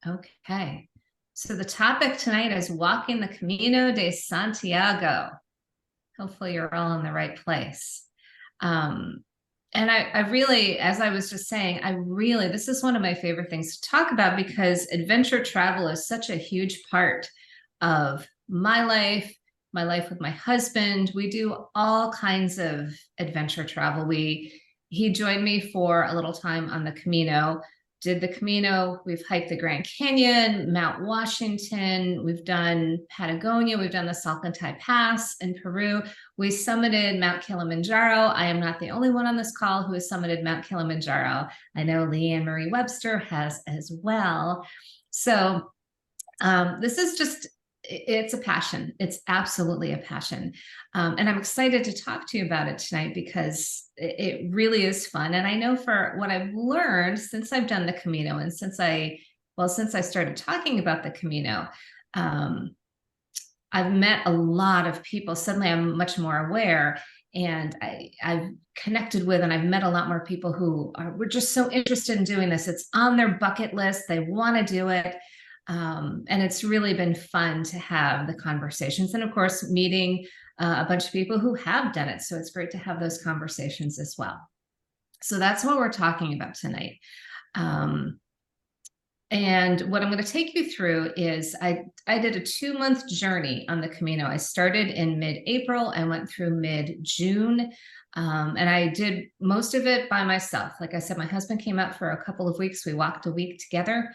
Okay. So the topic tonight is walking the Camino de Santiago. Hopefully you're all in the right place. Um, and I really, as I was just saying, this is one of my favorite things to talk about because adventure travel is such a huge part of my life with my husband. We do all kinds of adventure travel. He joined me for a little time on the Camino, did the Camino. We've hiked the Grand Canyon, Mount Washington. We've done Patagonia. We've done the Salcantay Pass in Peru. We summited Mount Kilimanjaro. I am not the only one on this call who has summited Mount Kilimanjaro. I know Leanne Marie Webster has as well. So this is just, it's a passion. It's absolutely a passion. And I'm excited to talk to you about it tonight because it really is fun. And I know for what I've learned since I've done the Camino and since I started talking about the Camino, I've met a lot of people. Suddenly I'm much more aware, and I've connected with and I've met a lot more people who were just so interested in doing this. It's on their bucket list. They want to do it. And it's really been fun to have the conversations and of course meeting a bunch of people who have done it. So it's great to have those conversations as well. So that's what we're talking about tonight. And what I'm going to take you through is I did a 2-month journey on the Camino. I started in mid-April and went through mid-June. And I did most of it by myself. Like I said, my husband came out for a couple of weeks. We walked a week together.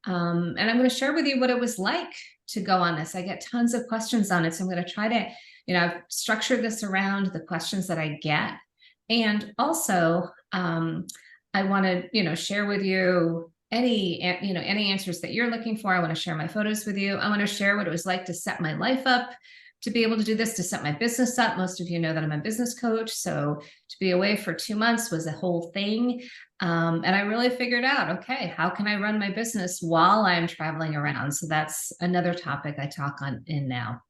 And I'm going to share with you what it was like to go on this. I get tons of questions on it. So I'm going to try to, I've structured this around the questions that I get. And also, I want to, share with you any answers that you're looking for. I want to share my photos with you. I want to share what it was like to set my life up, to be able to do this, to set my business up. Most of you know that I'm a business coach. So to be away for 2 months was a whole thing. And I really figured out, okay, how can I run my business while I'm traveling around? So that's another topic I talk on in now.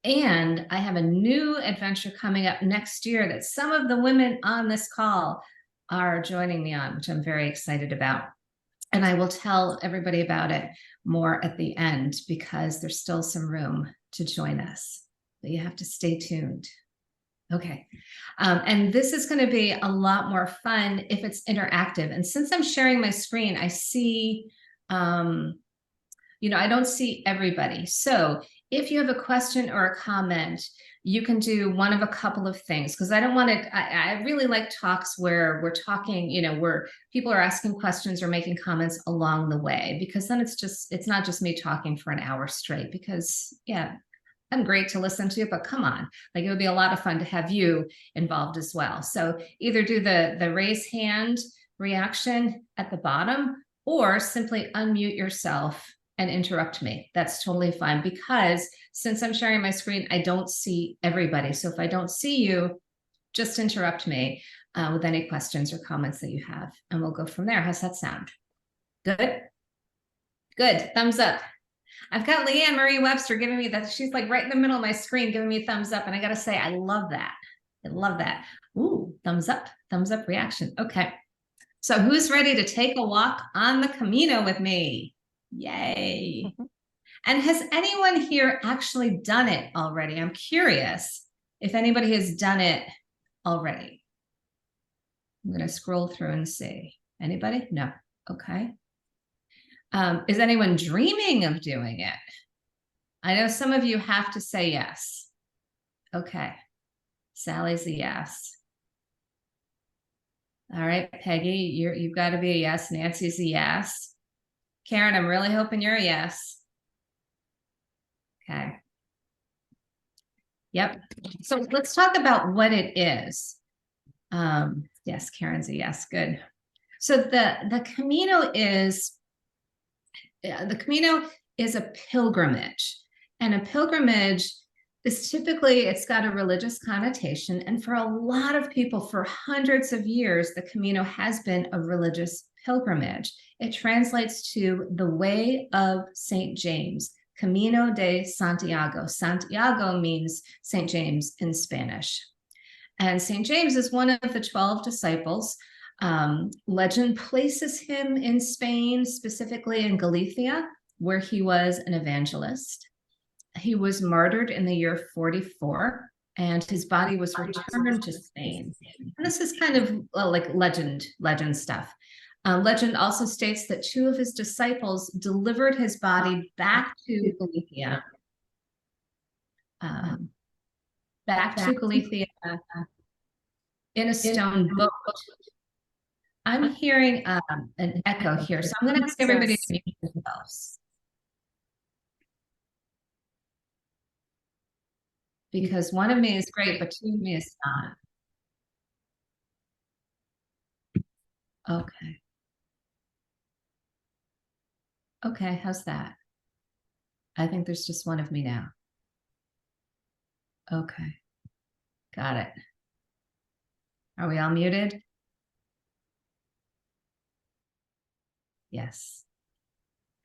And I have a new adventure coming up next year that some of the women on this call are joining me on, which I'm very excited about. And I will tell everybody about it more at the end because there's still some room to join us, but you have to stay tuned. Okay. And this is going to be a lot more fun if it's interactive. And since I'm sharing my screen, I see, I don't see everybody. So if you have a question or a comment, you can do one of a couple of things because I don't want to, I really like talks where we're talking, where people are asking questions or making comments along the way, because then it's not just me talking for an hour straight because I'm great to listen to, but come on, like it would be a lot of fun to have you involved as well. So either do the raise hand reaction at the bottom or simply unmute yourself and interrupt me. That's totally fine because since I'm sharing my screen, I don't see everybody. So if I don't see you, just interrupt me with any questions or comments that you have, and we'll go from there. How's that sound? Good? Good. Thumbs up. I've got Leanne Marie Webster giving me that. She's like right in the middle of my screen, giving me a thumbs up. And I got to say, I love that. I love that. Ooh, thumbs up reaction. Okay. So who's ready to take a walk on the Camino with me? Yay. And has anyone here actually done it already? I'm curious if anybody has done it already. I'm going to scroll through and see. Anybody? No. Okay. Is anyone dreaming of doing it? I know some of you have to say yes. Okay. Sally's a yes. All right, Peggy, you've got to be a yes. Nancy's a yes. Karen, I'm really hoping you're a yes. Okay. Yep. So let's talk about what it is. Yes, Karen's a yes. Good. So the Camino is a pilgrimage, and a pilgrimage is typically, it's got a religious connotation. And for a lot of people for hundreds of years, the Camino has been a religious pilgrimage. It translates to the way of St. James, Camino de Santiago. Santiago means St. James in Spanish. And St. James is one of the 12 disciples. Legend places him in Spain, specifically in Galicia, where he was an evangelist. He was martyred in the year 44, and his body was returned to Spain. And this is kind of like legend stuff. Legend also states that 2 of his disciples delivered his body back to Galicia. Back to Galicia in a stone boat. I'm hearing an echo here, so I'm going to ask everybody to mute themselves, because one of me is great, but 2 of me is not. Okay. Okay, how's that? I think there's just one of me now. Okay, got it. Are we all muted? Yes.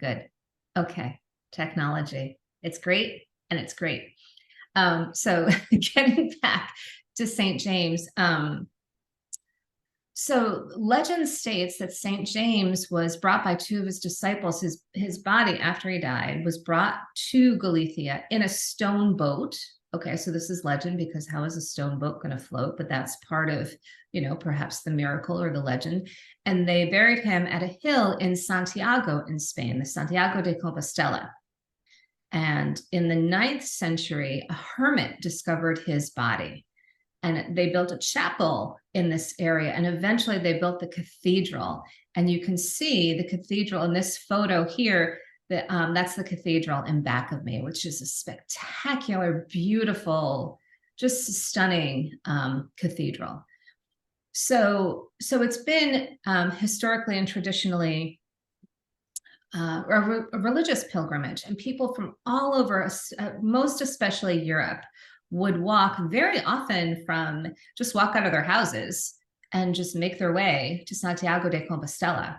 Good. Okay, technology. It's great, and it's great. So getting back to St. James, so legend states that St. James was brought by 2 of his disciples. His body, after he died, was brought to Galicia in a stone boat. Okay, so this is legend, because how is a stone boat going to float? But that's part of, perhaps the miracle or the legend. And they buried him at a hill in Santiago in Spain, the Santiago de Compostela. And in the 9th century, a hermit discovered his body. And they built a chapel in this area, and eventually they built the cathedral. And you can see the cathedral in this photo here. That's the cathedral in back of me, which is a spectacular, beautiful, just stunning cathedral. So it's been historically and traditionally a religious pilgrimage, and people from all over, most especially Europe, would walk very often just walk out of their houses and just make their way to Santiago de Compostela.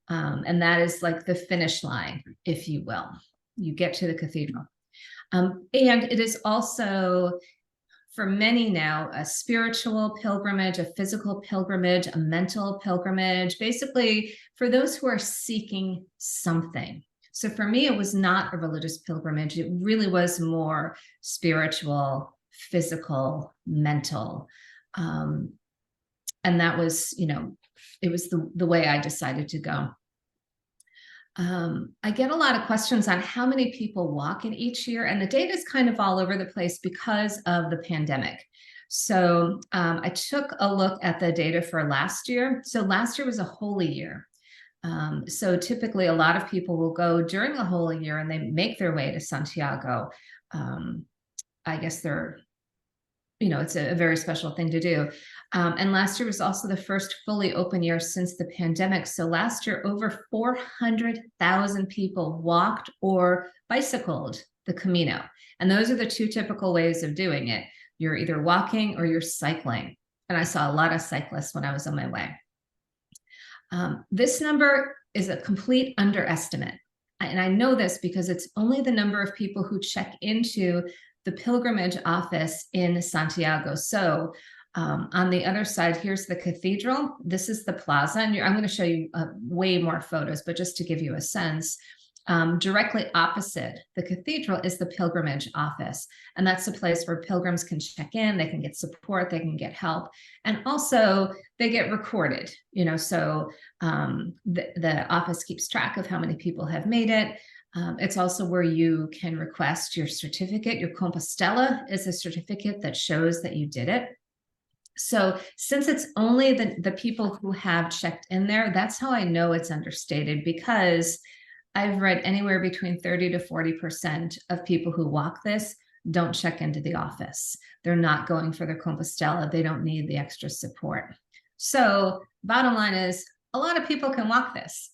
And that is like the finish line, if you will. You get to the cathedral. And it is also, for many now, a spiritual pilgrimage, a physical pilgrimage, a mental pilgrimage, basically for those who are seeking something. So for me, it was not a religious pilgrimage. It really was more spiritual, physical, mental. And that was, it was the way I decided to go. I get a lot of questions on how many people walk in each year, and the data is kind of all over the place because of the pandemic. So I took a look at the data for last year. So last year was a holy year. So typically a lot of people will go during a holy year and they make their way to Santiago. I guess it's a very special thing to do. And last year was also the first fully open year since the pandemic. So last year, over 400,000 people walked or bicycled the Camino. And those are the 2 typical ways of doing it. You're either walking or you're cycling. And I saw a lot of cyclists when I was on my way. This number is a complete underestimate. And I know this because it's only the number of people who check into the pilgrimage office in Santiago. So on the other side, here's the cathedral. This is the plaza. And I'm going to show you way more photos, but just to give you a sense, directly opposite the cathedral is the pilgrimage office. And that's a place where pilgrims can check in, they can get support, they can get help. And also they get recorded, so the office keeps track of how many people have made it. It's also where you can request your certificate. Your Compostela is a certificate that shows that you did it. So since it's only the people who have checked in there, that's how I know it's understated, because I've read anywhere between 30 to 40% of people who walk this don't check into the office. They're not going for their Compostela. They don't need the extra support. So bottom line is, a lot of people can walk this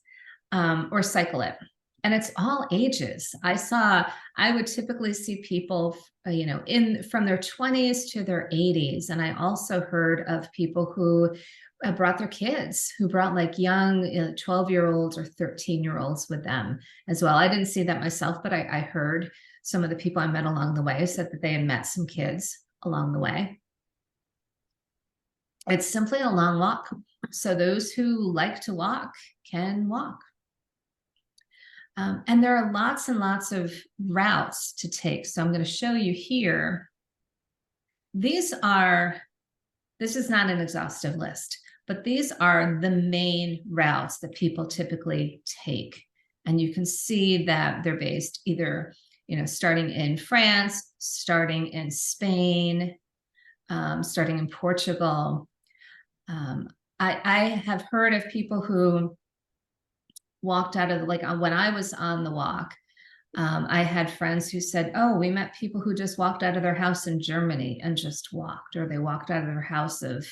or cycle it. And it's all ages. I would typically see people, from their 20s to their 80s. And I also heard of people who brought their kids, who brought like young 12-year-olds or 13-year-olds with them as well. I didn't see that myself, but I heard some of the people I met along the way said that they had met some kids along the way. It's simply a long walk. So those who like to walk can walk. And there are lots and lots of routes to take. So I'm going to show you here. This is not an exhaustive list, but these are the main routes that people typically take. And you can see that they're based either, starting in France, starting in Spain, starting in Portugal. I have heard of people who walked out of when I was on the walk, I had friends who said, oh, we met people who just walked out of their house in Germany and just walked, or they walked out of their house of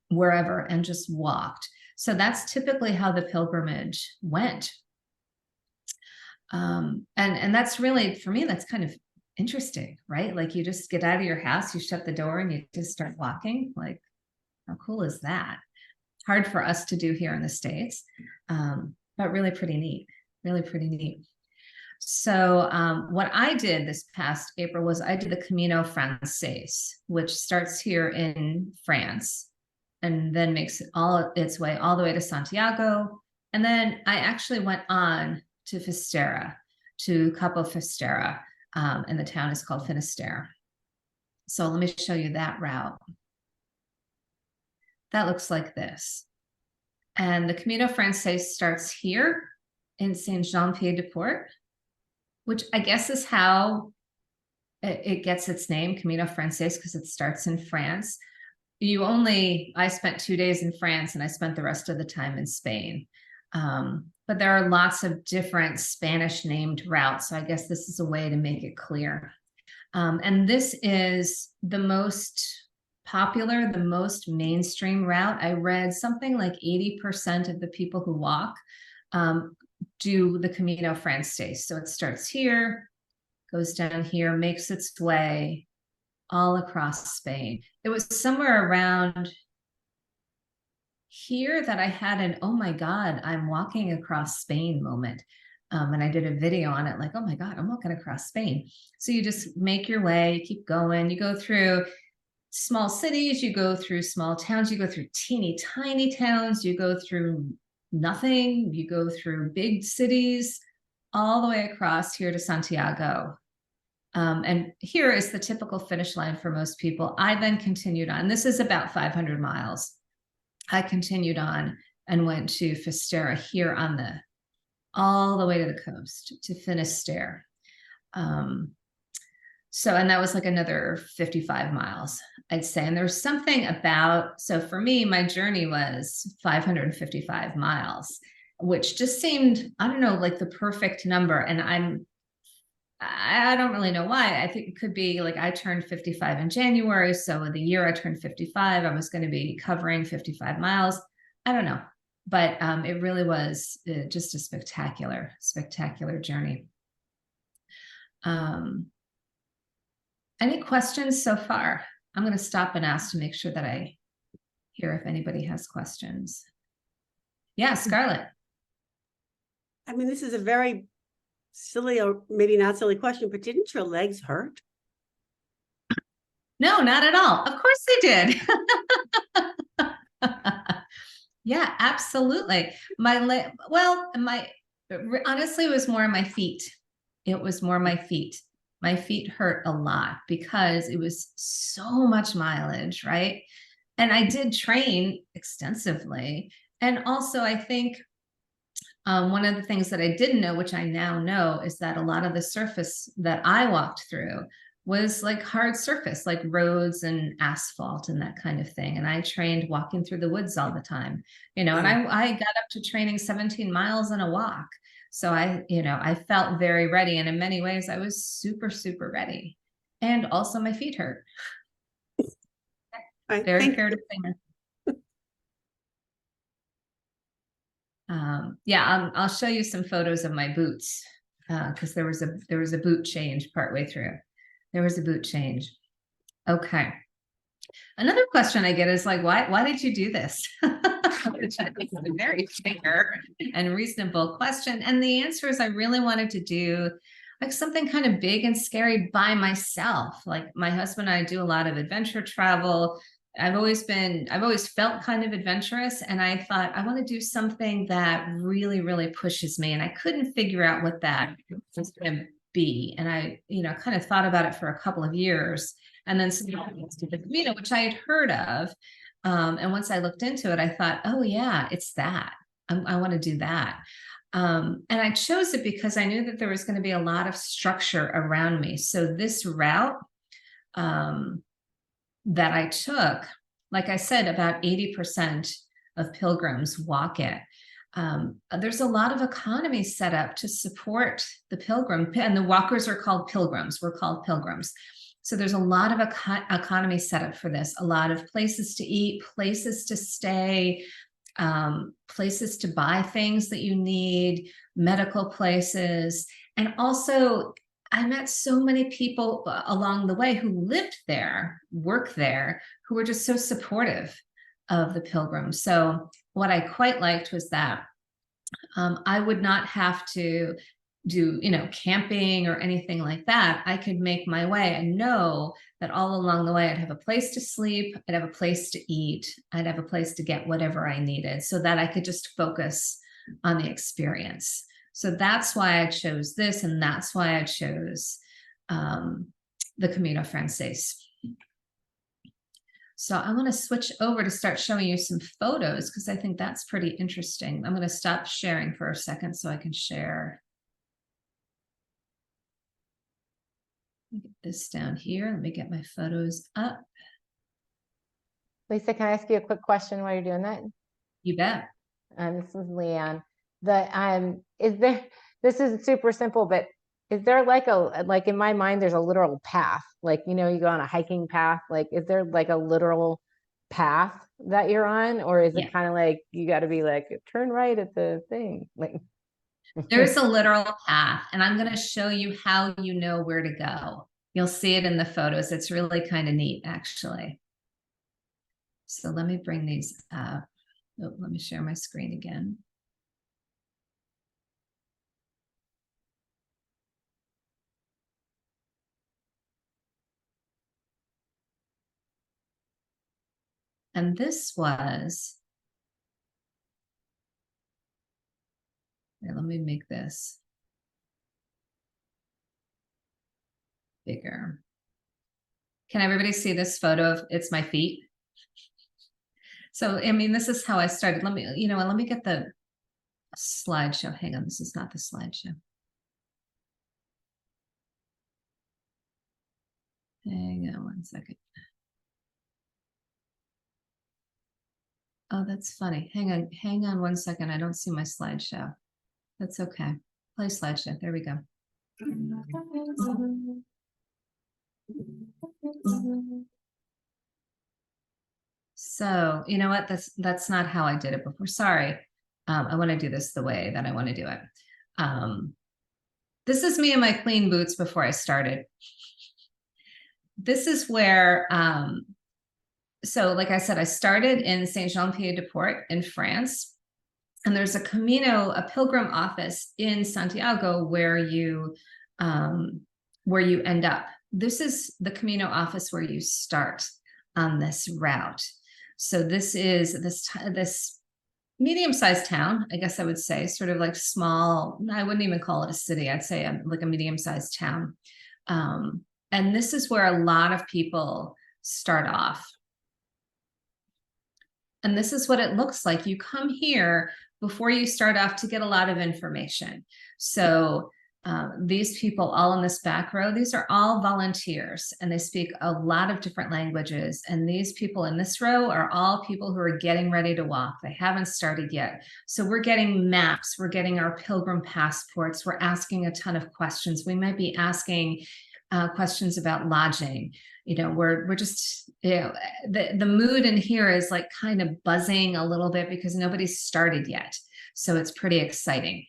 wherever and just walked. So that's typically how the pilgrimage went. And that's really, for me, that's kind of interesting, right? Like you just get out of your house, you shut the door and you just start walking. Like, how cool is that? Hard for us to do here in the States, but really pretty neat, really pretty neat. So what I did this past April was I did the Camino Francés, which starts here in France and then makes its way all the way to Santiago. And then I actually went on to Finisterre, to Capo Finisterre, and the town is called Finisterre. So let me show you that route. That looks like this. And the Camino Francés starts here in Saint-Jean-Pied-de-Port, which I guess is how it gets its name, Camino Francés, because it starts in France. I spent 2 days in France and I spent the rest of the time in Spain. But there are lots of different Spanish named routes. So I guess this is a way to make it clear. And this is the most popular, the most mainstream route. I read something like 80% of the people who walk do the Camino Francés. So it starts here, goes down here, makes its way all across Spain. It was somewhere around here that I had an, oh my God, I'm walking across Spain moment. And I did a video on it, like, oh my God, I'm walking across Spain. So you just make your way, you keep going, you go through small cities, you go through small towns, you go through teeny tiny towns, you go through nothing, you go through big cities, all the way across here to Santiago. And here is the typical finish line for most people. I then continued on. This is about 500 miles. I continued on and went to Finisterre here on all the way to the coast to Finisterre. And that was like another 55 miles, I'd say. And there was something about, so for me, my journey was 555 miles, which just seemed, I don't know, like the perfect number. And I don't really know why. I think it could be like I turned 55 in January. So the year I turned 55, I was going to be covering 55 miles. I don't know. But it really was just a spectacular, spectacular journey. Any questions so far? I'm going to stop and ask to make sure that I hear if anybody has questions. Yeah, Scarlett. I mean, this is a very silly or maybe not silly question, but didn't your legs hurt? No, not at all. Of course they did. Yeah, absolutely. Honestly, it was more my feet. It was more my feet. My feet hurt a lot because it was so much mileage, right? And I did train extensively. And also, I think one of the things that I didn't know, which I now know, is that a lot of the surface that I walked through was like hard surface, like roads and asphalt and that kind of thing. And I trained walking through the woods all the time, and I got up to training 17 miles in a walk. So I felt very ready. And in many ways, I was super, super ready. And also my feet hurt. Very fair to say. Yeah, I'll show you some photos of my boots because there was a boot change partway through. There was a boot change. Okay. Another question I get is like, why did you do this? Which I think is a very fair and reasonable question. And the answer is I really wanted to do like something kind of big and scary by myself. Like my husband and I do a lot of adventure travel. I've always felt kind of adventurous, and I thought I want to do something that really, really pushes me. And I couldn't figure out what that was going to be. And I, kind of thought about it for a couple of years, and then the Camino, which I had heard of. And once I looked into it, I thought, oh yeah, it's that. I want to do that. And I chose it because I knew that there was going to be a lot of structure around me. So this route, that I took, like I said, about 80% of pilgrims walk it. There's a lot of economy set up to support the pilgrim, and the walkers are called pilgrims. We're called pilgrims. So there's a lot of economy set up for this, a lot of places to eat, places to stay, places to buy things that you need, medical places. And also, I met so many people along the way who lived there, worked there, who were just so supportive of the pilgrims. So what I quite liked was that I would not have to do, camping or anything like that. I could make my way and know that all along the way, I'd have a place to sleep, I'd have a place to eat, I'd have a place to get whatever I needed, so that I could just focus on the experience. So that's why I chose this, and that's why I chose the Camino Frances. So I want to switch over to start showing you some photos, because I think that's pretty interesting. I'm going to stop sharing for a second so I can share. Let me get this down here. Let me get my photos up. Lisa, can I ask you a quick question while you're doing that? You bet. This is Leanne. This is super simple, but is there like in my mind, there's a literal path, like, you go on a hiking path, like, is there like a literal path that you're on, or is it kind of like, you got to be like, turn right at the thing? Like, there's a literal path, and I'm going to show you how you know where to go. You'll see it in the photos. It's really kind of neat, actually. So let me bring these up. Oh, let me share my screen again. And this was, here, let me make this bigger. Can everybody see this photo of it's my feet? So, I mean, this is how I started. Let me, let me get the slideshow. Hang on, this is not the slideshow. Hang on one second. Oh, that's funny. Hang on one second. I don't see my slideshow. That's okay. Play slideshow. There we go. So, you know what? That's not how I did it before. Sorry. I want to do this the way that I want to do it. This is me in my clean boots before I started. This is where, so like I said, I started in Saint-Jean-Pied-de-Port in France. And there's a Camino, a pilgrim office in Santiago where you end up. This is the Camino office where you start on this route. So this is this medium-sized town, I guess I would say, sort of like small. I wouldn't even call it a city. I'd say like a medium-sized town. And this is where a lot of people start off. And this is what it looks like. You come here before you start off to get a lot of information. So these people all in this back row, these are all volunteers, and they speak a lot of different languages. And these people in this row are all people who are getting ready to walk. They haven't started yet. So we're getting maps, we're getting our pilgrim passports, we're asking a ton of questions. We might be asking questions about lodging. We're just, the mood in here is like kind of buzzing a little bit because nobody's started yet. So it's pretty exciting.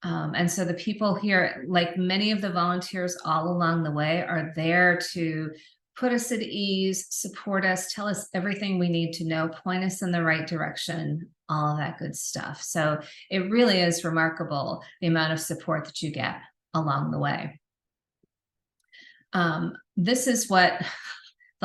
And so the people here, like many of the volunteers all along the way, are there to put us at ease, support us, tell us everything we need to know, point us in the right direction, all of that good stuff. So it really is remarkable the amount of support that you get along the way. This is what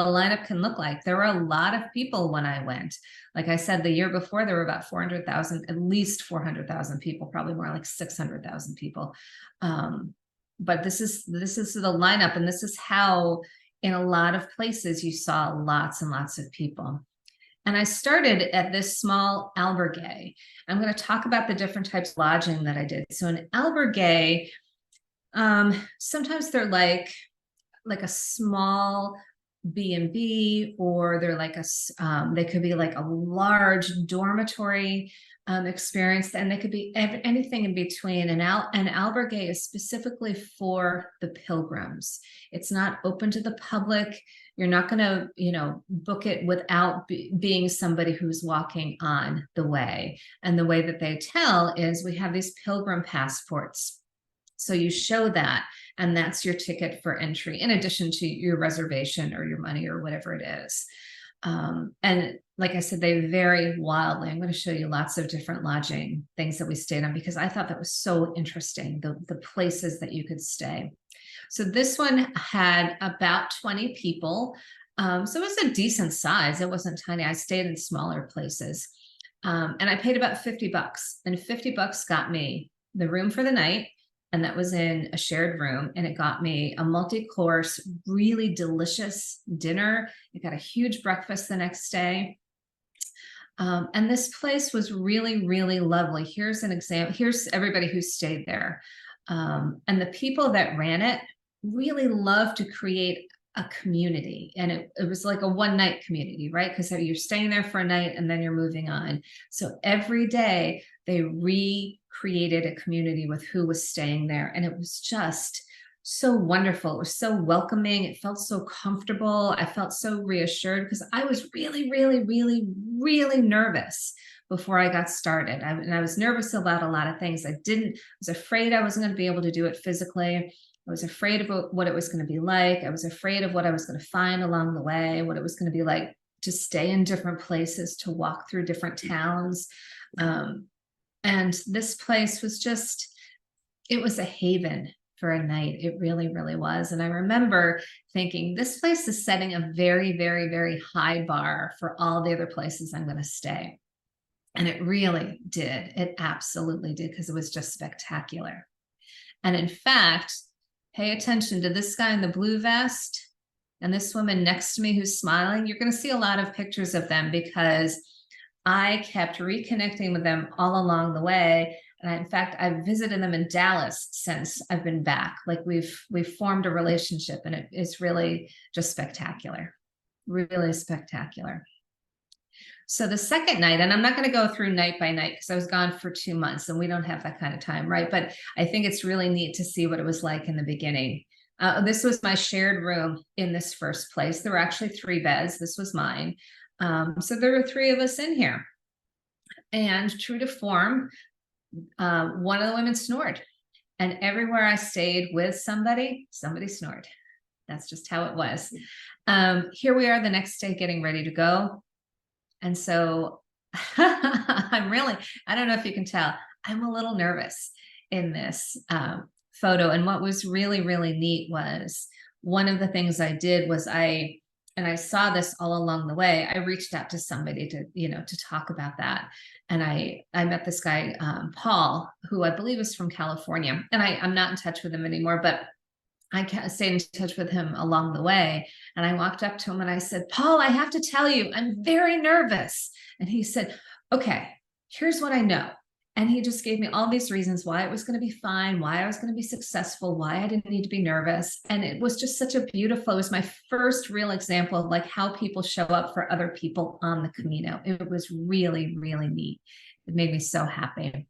the lineup can look like. There were a lot of people when I went. Like I said, the year before, there were about 400,000, at least 400,000 people, probably more like 600,000 people. But this is the lineup, and this is how in a lot of places you saw lots and lots of people. And I started at this small albergue. I'm going to talk about the different types of lodging that I did. So an albergue, sometimes they're like a small B&B, or they're like they could be like a large dormitory experience, and they could be anything in between. An albergue is specifically for the pilgrims. It's not open to the public. You're not going to, book it without being somebody who's walking on the way. And the way that they tell is we have these pilgrim passports. So you show that, and that's your ticket for entry, in addition to your reservation or your money or whatever it is. And like I said, they vary wildly. I'm going to show you lots of different lodging things that we stayed on, because I thought that was so interesting, the places that you could stay. So this one had about 20 people. So it was a decent size. It wasn't tiny. I stayed in smaller places. And I paid about $50, and $50 got me the room for the night. And that was in a shared room, and it got me a multi-course, really delicious dinner. It got a huge breakfast the next day. And this place was really, really lovely. Here's an example. Here's everybody who stayed there. And the people that ran it really loved to create a community. And it was like a one-night community, right? Because you're staying there for a night and then you're moving on. So every day they recreated a community with who was staying there. And it was just so wonderful. It was so welcoming. It felt so comfortable. I felt so reassured, because I was really, really, really, really nervous before I got started. And I was nervous about a lot of things. I was afraid I wasn't going to be able to do it physically. I was afraid of what it was going to be like. I was afraid of what I was going to find along the way, what it was going to be like to stay in different places, to walk through different towns. And this place was it was a haven for a night. It really, really was. And I remember thinking, this place is setting a very, very, very high bar for all the other places I'm going to stay. And it really did. It absolutely did, because it was just spectacular. And in fact, pay attention to this guy in the blue vest and this woman next to me who's smiling. You're going to see a lot of pictures of them, because I kept reconnecting with them all along the way. And in fact, I've visited them in Dallas since I've been back. Like we've formed a relationship, and it's really just spectacular, really spectacular. So the second night, and I'm not going to go through night by night, because I was gone for 2 months and we don't have that kind of time, right? But I think it's really neat to see what it was like in the beginning. This was my shared room in this first place. There were actually 3 beds. This was mine. So there were 3 of us in here. And true to form, one of the women snored. And everywhere I stayed with somebody snored. That's just how it was. Here we are the next day getting ready to go. And so I don't know if you can tell, I'm a little nervous in this photo. And what was really, really neat was, one of the things I did was I saw this all along the way. I reached out to somebody to talk about that. And I met this guy, Paul, who I believe is from California. And I'm not in touch with him anymore, but I stayed in touch with him along the way. And I walked up to him and I said, Paul, I have to tell you, I'm very nervous. And he said, okay, here's what I know. And he just gave me all these reasons why it was going to be fine, why I was going to be successful, why I didn't need to be nervous. And it was just it was my first real example of like how people show up for other people on the Camino. It was really, really neat. It made me so happy.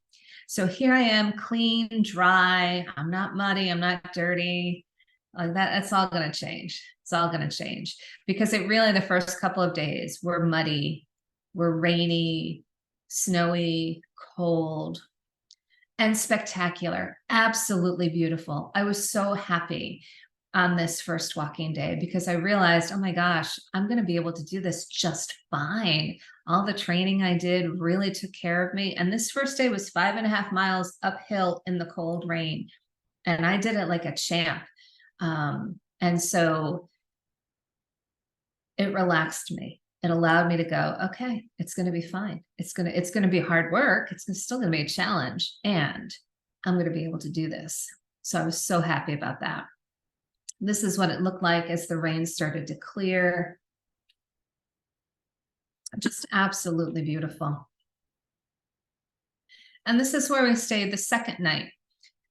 So here I am, clean, dry. I'm not muddy. I'm not dirty. Like that's all going to change. It's all going to change, because the first couple of days were muddy, were rainy, snowy, cold, and spectacular. Absolutely beautiful. I was so happy on this first walking day, because I realized, oh my gosh, I'm going to be able to do this just fine. All the training I did really took care of me. And this first day was 5.5 miles uphill in the cold rain. And I did it like a champ. And so it relaxed me. It allowed me to go, okay, it's going to be fine. It's going to be hard work. It's still going to be a challenge, and I'm going to be able to do this. So I was so happy about that. This is what it looked like as the rain started to clear. Just absolutely beautiful. And this is where we stayed the second night.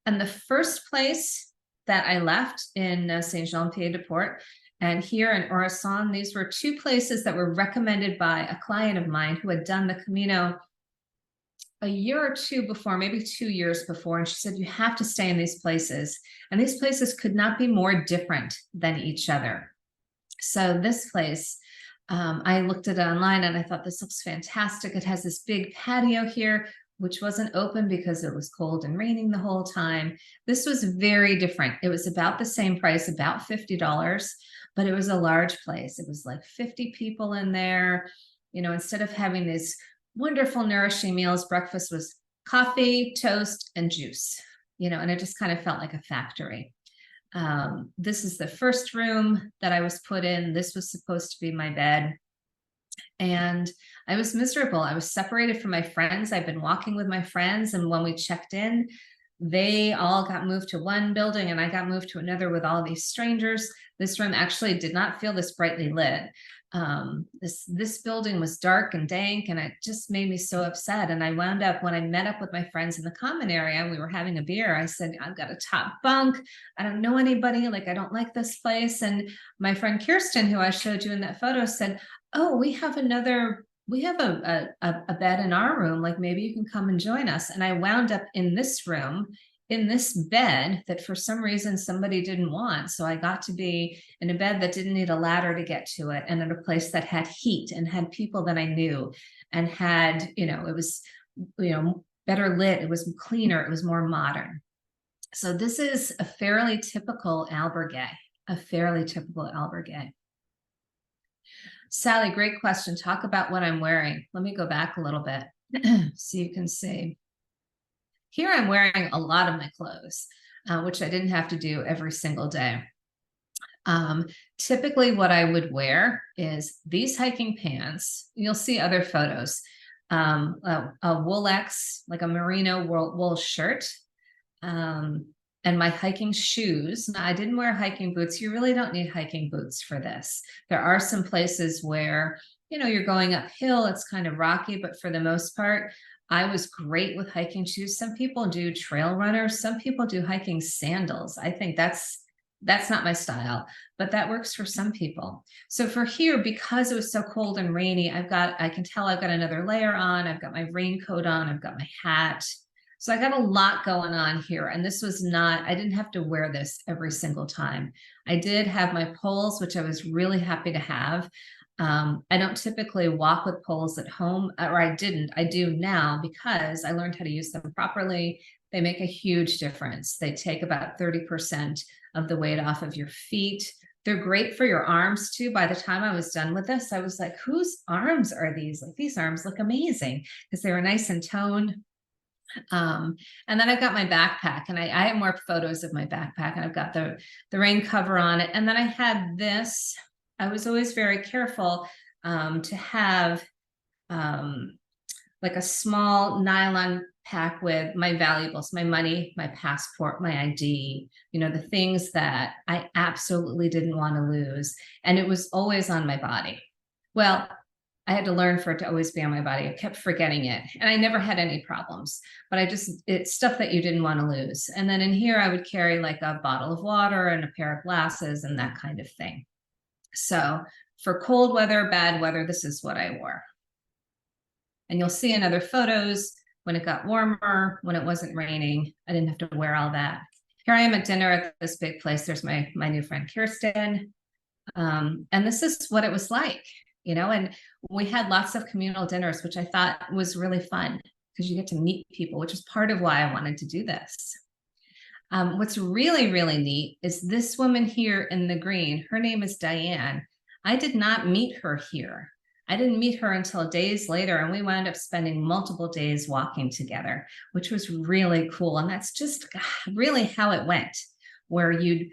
And the first place that I left in Saint-Jean-Pied-de-Port, and here in Orison, these were two places that were recommended by a client of mine who had done the Camino a year or two before, maybe 2 years before. And she said, you have to stay in these places. And these places could not be more different than each other. So this place, I looked at it online and I thought, this looks fantastic. It has this big patio here, which wasn't open because it was cold and raining the whole time. This was very different. It was about the same price, about $50, but it was a large place. It was like 50 people in there. You know, instead of having these wonderful, nourishing meals, breakfast was coffee, toast, and juice, you know, and it just kind of felt like a factory. This is the first room that I was put in. This was supposed to be my bed. And I was miserable. I was separated from my friends. I've been walking with my friends. And when we checked in, they all got moved to one building and I got moved to another with all these strangers. This room actually did not feel this brightly lit. This building was dark and dank, and it just made me so upset. And I wound up, when I met up with my friends in the common area, we were having a beer. I said, I've got a top bunk. I don't know anybody. Like, I don't like this place. And my friend Kirsten, who I showed you in that photo, said, oh, we have a bed in our room. Like, maybe you can come and join us. And I wound up in this room, in this bed that for some reason somebody didn't want. So I got to be in a bed that didn't need a ladder to get to it, and in a place that had heat and had people that I knew, and had, you know, it was, you know, better lit. It was cleaner. It was more modern. So this is a fairly typical albergue, Sally, great question. Talk about what I'm wearing. Let me go back a little bit so you can see. Here I'm wearing a lot of my clothes, which I didn't have to do every single day. Typically what I would wear is these hiking pants. You'll see other photos. A Wool-X, like a merino wool shirt, and my hiking shoes. Now, I didn't wear hiking boots. You really don't need hiking boots for this. There are some places where, you know, you're going uphill, it's kind of rocky, but for the most part, I was great with hiking shoes. Some people do trail runners. Some people do hiking sandals. I think that's not my style, but that works for some people. So for here, because it was so cold and rainy, I can tell I've got another layer on. I've got my raincoat on. I've got my hat. So I got a lot going on here. And this was not, I didn't have to wear this every single time. I did have my poles, which I was really happy to have. I don't typically walk with poles at home, or I didn't. I do now because I learned how to use them properly. They make a huge difference. They take about 30% of the weight off of your feet. They're great for your arms too. By the time I was done with this, I was like, whose arms are these? Like, these arms look amazing, because they were nice and toned. And then I've got my backpack, and I have more photos of my backpack, and I've got the rain cover on it. And then I had this. I was always very careful to have like a small nylon pack with my valuables, my money, my passport, my ID, you know, the things that I absolutely didn't want to lose. And it was always on my body. Well, I had to learn for it to always be on my body. I kept forgetting it, and I never had any problems, but it's stuff that you didn't want to lose. And then in here, I would carry like a bottle of water and a pair of glasses and that kind of thing. So for cold weather, bad weather, this is what I wore. And you'll see in other photos when it got warmer, when it wasn't raining, I didn't have to wear all that. Here I am at dinner at this big place. There's my new friend, Kirsten. And this is what it was like, you know, and we had lots of communal dinners, which I thought was really fun because you get to meet people, which is part of why I wanted to do this. What's really, really neat is this woman here in the green. Her name is Diane. I did not meet her here. I didn't meet her until days later, and we wound up spending multiple days walking together, which was really cool. And that's just really how it went, where you'd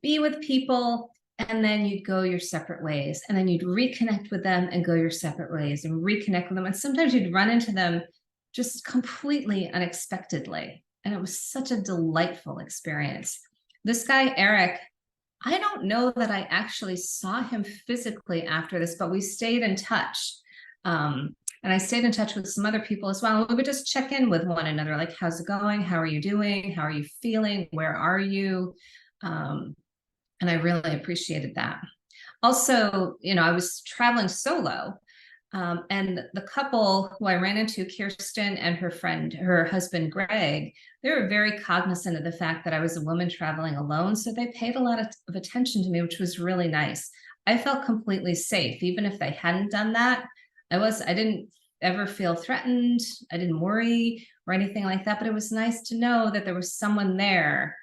be with people, and then you'd go your separate ways, and then you'd reconnect with them and go your separate ways and reconnect with them. And sometimes you'd run into them just completely unexpectedly. And it was such a delightful experience. This guy, Eric, I don't know that I actually saw him physically after this, but we stayed in touch. And I stayed in touch with some other people as well. We would just check in with one another, like, how's it going? How are you doing? How are you feeling? Where are you? And I really appreciated that. Also, you know, I was traveling solo, and the couple who I ran into, Kirsten and her husband, Greg, they were very cognizant of the fact that I was a woman traveling alone. So they paid a lot of attention to me, which was really nice. I felt completely safe. Even if they hadn't done that, I didn't ever feel threatened. I didn't worry or anything like that, but it was nice to know that there was someone there,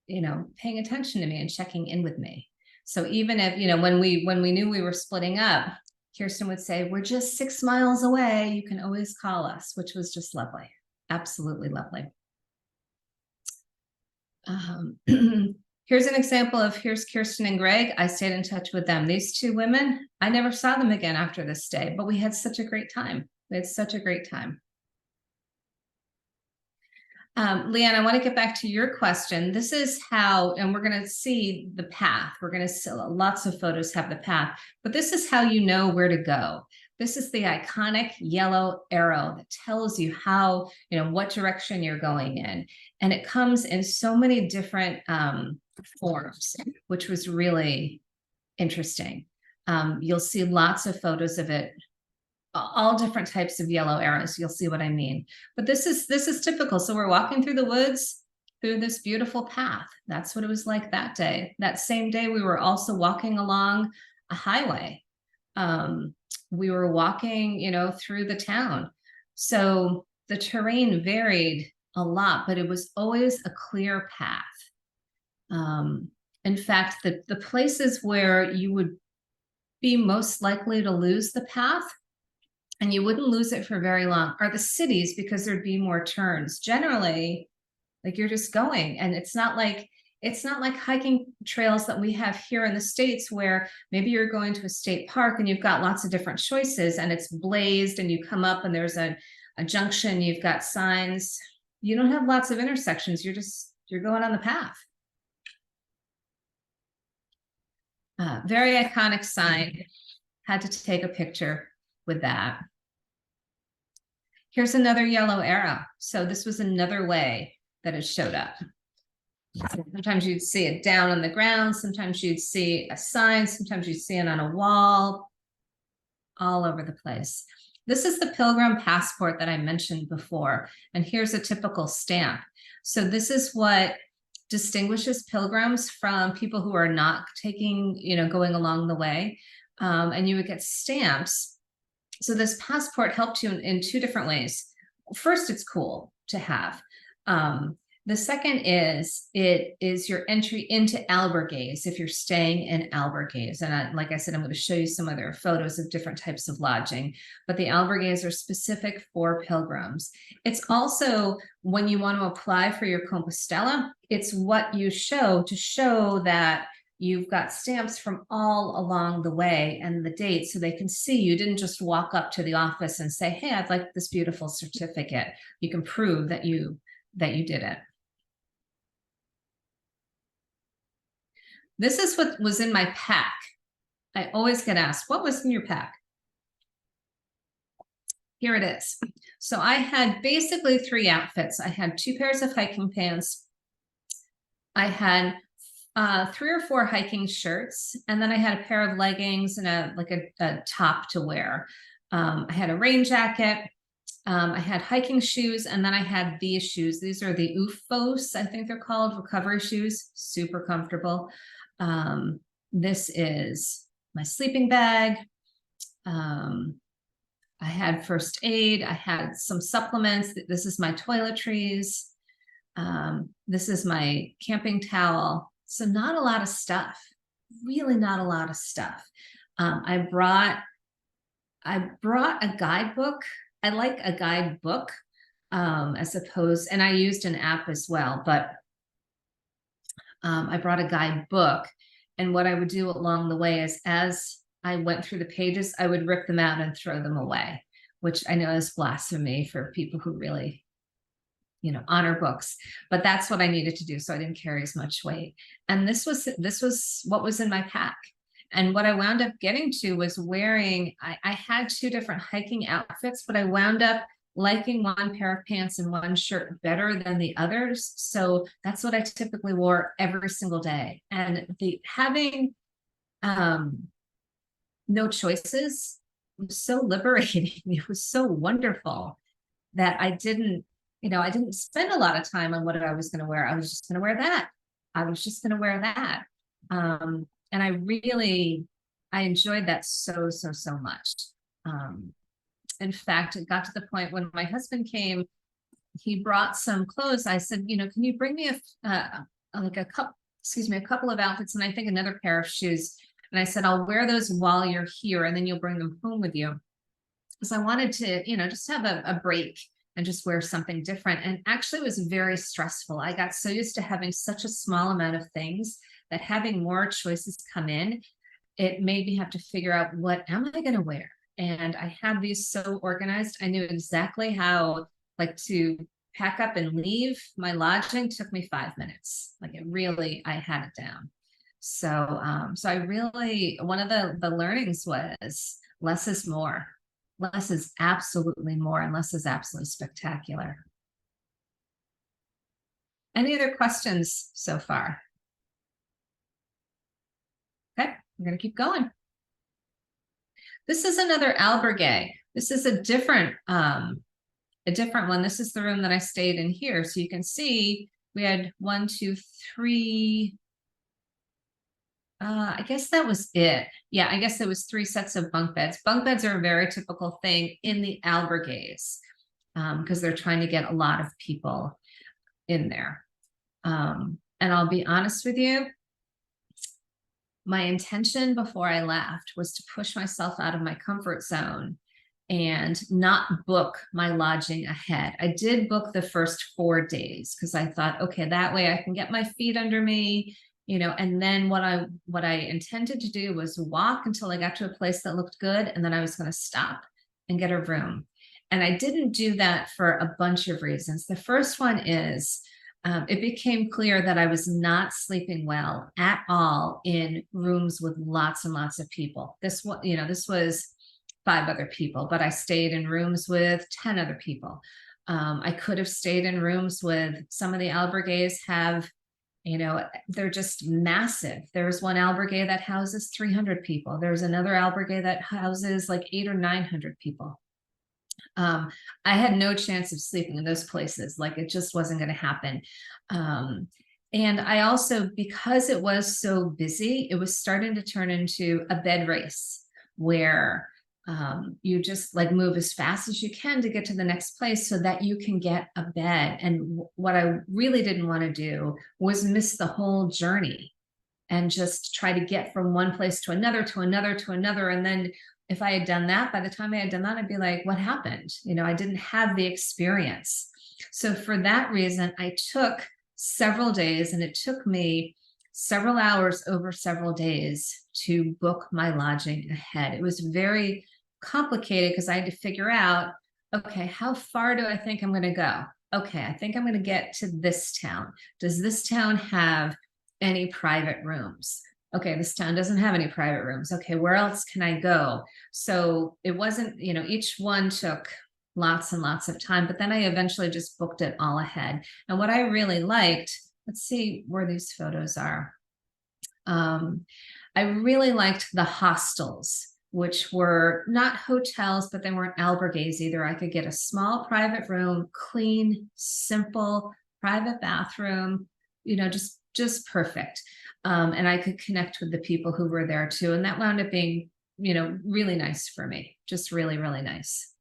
you know, paying attention to me and checking in with me. So even if, you know, when we knew we were splitting up, Kirsten would say, we're just 6 miles away. You can always call us, which was just lovely. Absolutely lovely. Here's an example of, here's Kirsten and Greg. I stayed in touch with them. These 2 women, I never saw them again after this stay, but we had such a great time. We had such a great time. Leanne, I want to get back to your question. This is how, and we're going to see the path. We're going to see lots of photos have the path, but this is how you know where to go. This is the iconic yellow arrow that tells you how, you know, what direction you're going in. And it comes in so many different forms, which was really interesting. You'll see lots of photos of it, all different types of yellow arrows. You'll see what I mean. But this is typical. So we're walking through the woods through this beautiful path. That's what it was like that day. That same day, we were also walking along a highway. We were walking, you know, through the town. So the terrain varied a lot, but it was always a clear path. In fact, the places where you would be most likely to lose the path, and you wouldn't lose it for very long, are the cities, because there'd be more turns. Generally, like, you're just going, and it's not like hiking trails that we have here in the States, where maybe you're going to a state park and you've got lots of different choices and it's blazed and you come up and there's a junction, you've got signs. You don't have lots of intersections. You're going on the path. Very iconic sign. Had to take a picture with that. Here's another yellow arrow. So this was another way that it showed up. Sometimes you'd see it down on the ground. Sometimes you'd see a sign. Sometimes you'd see it on a wall, all over the place. This is the Pilgrim passport that I mentioned before. And here's a typical stamp. So this is what distinguishes pilgrims from people who are not taking, you know, going along the way. And you would get stamps. So this passport helped you in 2 different ways. First, it's cool to have. The second is, it is your entry into albergues if you're staying in albergues. And like I said, I'm going to show you some other photos of different types of lodging, but the albergues are specific for pilgrims. It's also, when you want to apply for your Compostela, it's what you show to show that you've got stamps from all along the way and the date, so they can see you didn't just walk up to the office and say, hey, I'd like this beautiful certificate. You can prove that you did it. This is what was in my pack. I always get asked, what was in your pack? Here it is. So I had basically 3 outfits. I had 2 pairs of hiking pants. I had 3 or 4 hiking shirts, and then I had a pair of leggings and a top to wear. I had a rain jacket. I had hiking shoes, and then I had these shoes. These are the UFOs, I think they're called, recovery shoes, super comfortable. This is my sleeping bag. I had first aid. I had some supplements. This is my toiletries. This is my camping towel. So not a lot of stuff, really not a lot of stuff. I brought a guidebook. I like a guidebook as opposed, and I used an app as well, but I brought a guidebook, And what I would do along the way is, as I went through the pages, I would rip them out and throw them away, which I know is blasphemy for people who really, honor books, but that's what I needed to do. So I didn't carry as much weight. And this was what was in my pack. And what I wound up getting to was wearing, I had 2 different hiking outfits, but I wound up liking one pair of pants and one shirt better than the others. So that's what I typically wore every single day. And having no choices was so liberating. It was so wonderful that I didn't spend a lot of time on what I was going to wear. I was just going to wear that. I was just going to wear that. And I enjoyed that so much. In fact, it got to the point when my husband came, he brought some clothes. I said, can you bring me a couple of outfits, and I think another pair of shoes. And I said, I'll wear those while you're here, and then you'll bring them home with you. Because I wanted to, just have a break and just wear something different. And actually it was very stressful. I got so used to having such a small amount of things that having more choices come in, it made me have to figure out, what am I going to wear? And I had these so organized. I knew exactly how, to pack up and leave. My lodging took me 5 minutes. I had it down. So, I really, one of the learnings was less is more. Less is absolutely more, and less is absolutely spectacular. Any other questions so far? Okay, we're going to keep going. This is another albergue. This is a different one. This is the room that I stayed in here. So you can see we had 1, 2, 3. I guess that was it. Yeah, I guess it was 3 sets of bunk beds. Bunk beds are a very typical thing in the albergues because they're trying to get a lot of people in there. And I'll be honest with you, my intention before I left was to push myself out of my comfort zone and not book my lodging ahead. I did book the first 4 days because I thought, okay, that way I can get my feet under me. And then what I intended to do was walk until I got to a place that looked good, and then I was going to stop and get a room. And I didn't do that for a bunch of reasons. The first one is it became clear that I was not sleeping well at all in rooms with lots and lots of people. This was 5 other people, but I stayed in rooms with 10 other people. I could have stayed in rooms with some of the albergues have, they're just massive. There's one albergue that houses 300 people. There's another albergue that houses like 800 or 900 people. I had no chance of sleeping in those places. It just wasn't going to happen. And I also, because it was so busy, it was starting to turn into a bed race where you just move as fast as you can to get to the next place so that you can get a bed. And what I really didn't want to do was miss the whole journey and just try to get from one place to another, to another, to another. And then if I had done that, by the time I had done that, I'd be like, what happened? I didn't have the experience. So for that reason, I took several days, and it took me several hours over several days to book my lodging ahead. It was very complicated because I had to figure out, okay, how far do I think I'm going to go? Okay, I think I'm going to get to this town. Does this town have any private rooms? Okay, this town doesn't have any private rooms. Okay, where else can I go? So it wasn't, each one took lots and lots of time, but then I eventually just booked it all ahead. And what I really liked, let's see where these photos are. I really liked the hostels, which were not hotels, but they weren't albergues either. I could get a small private room, clean, simple, private bathroom, just perfect. And I could connect with the people who were there too. And that wound up being, really nice for me, just really, really nice.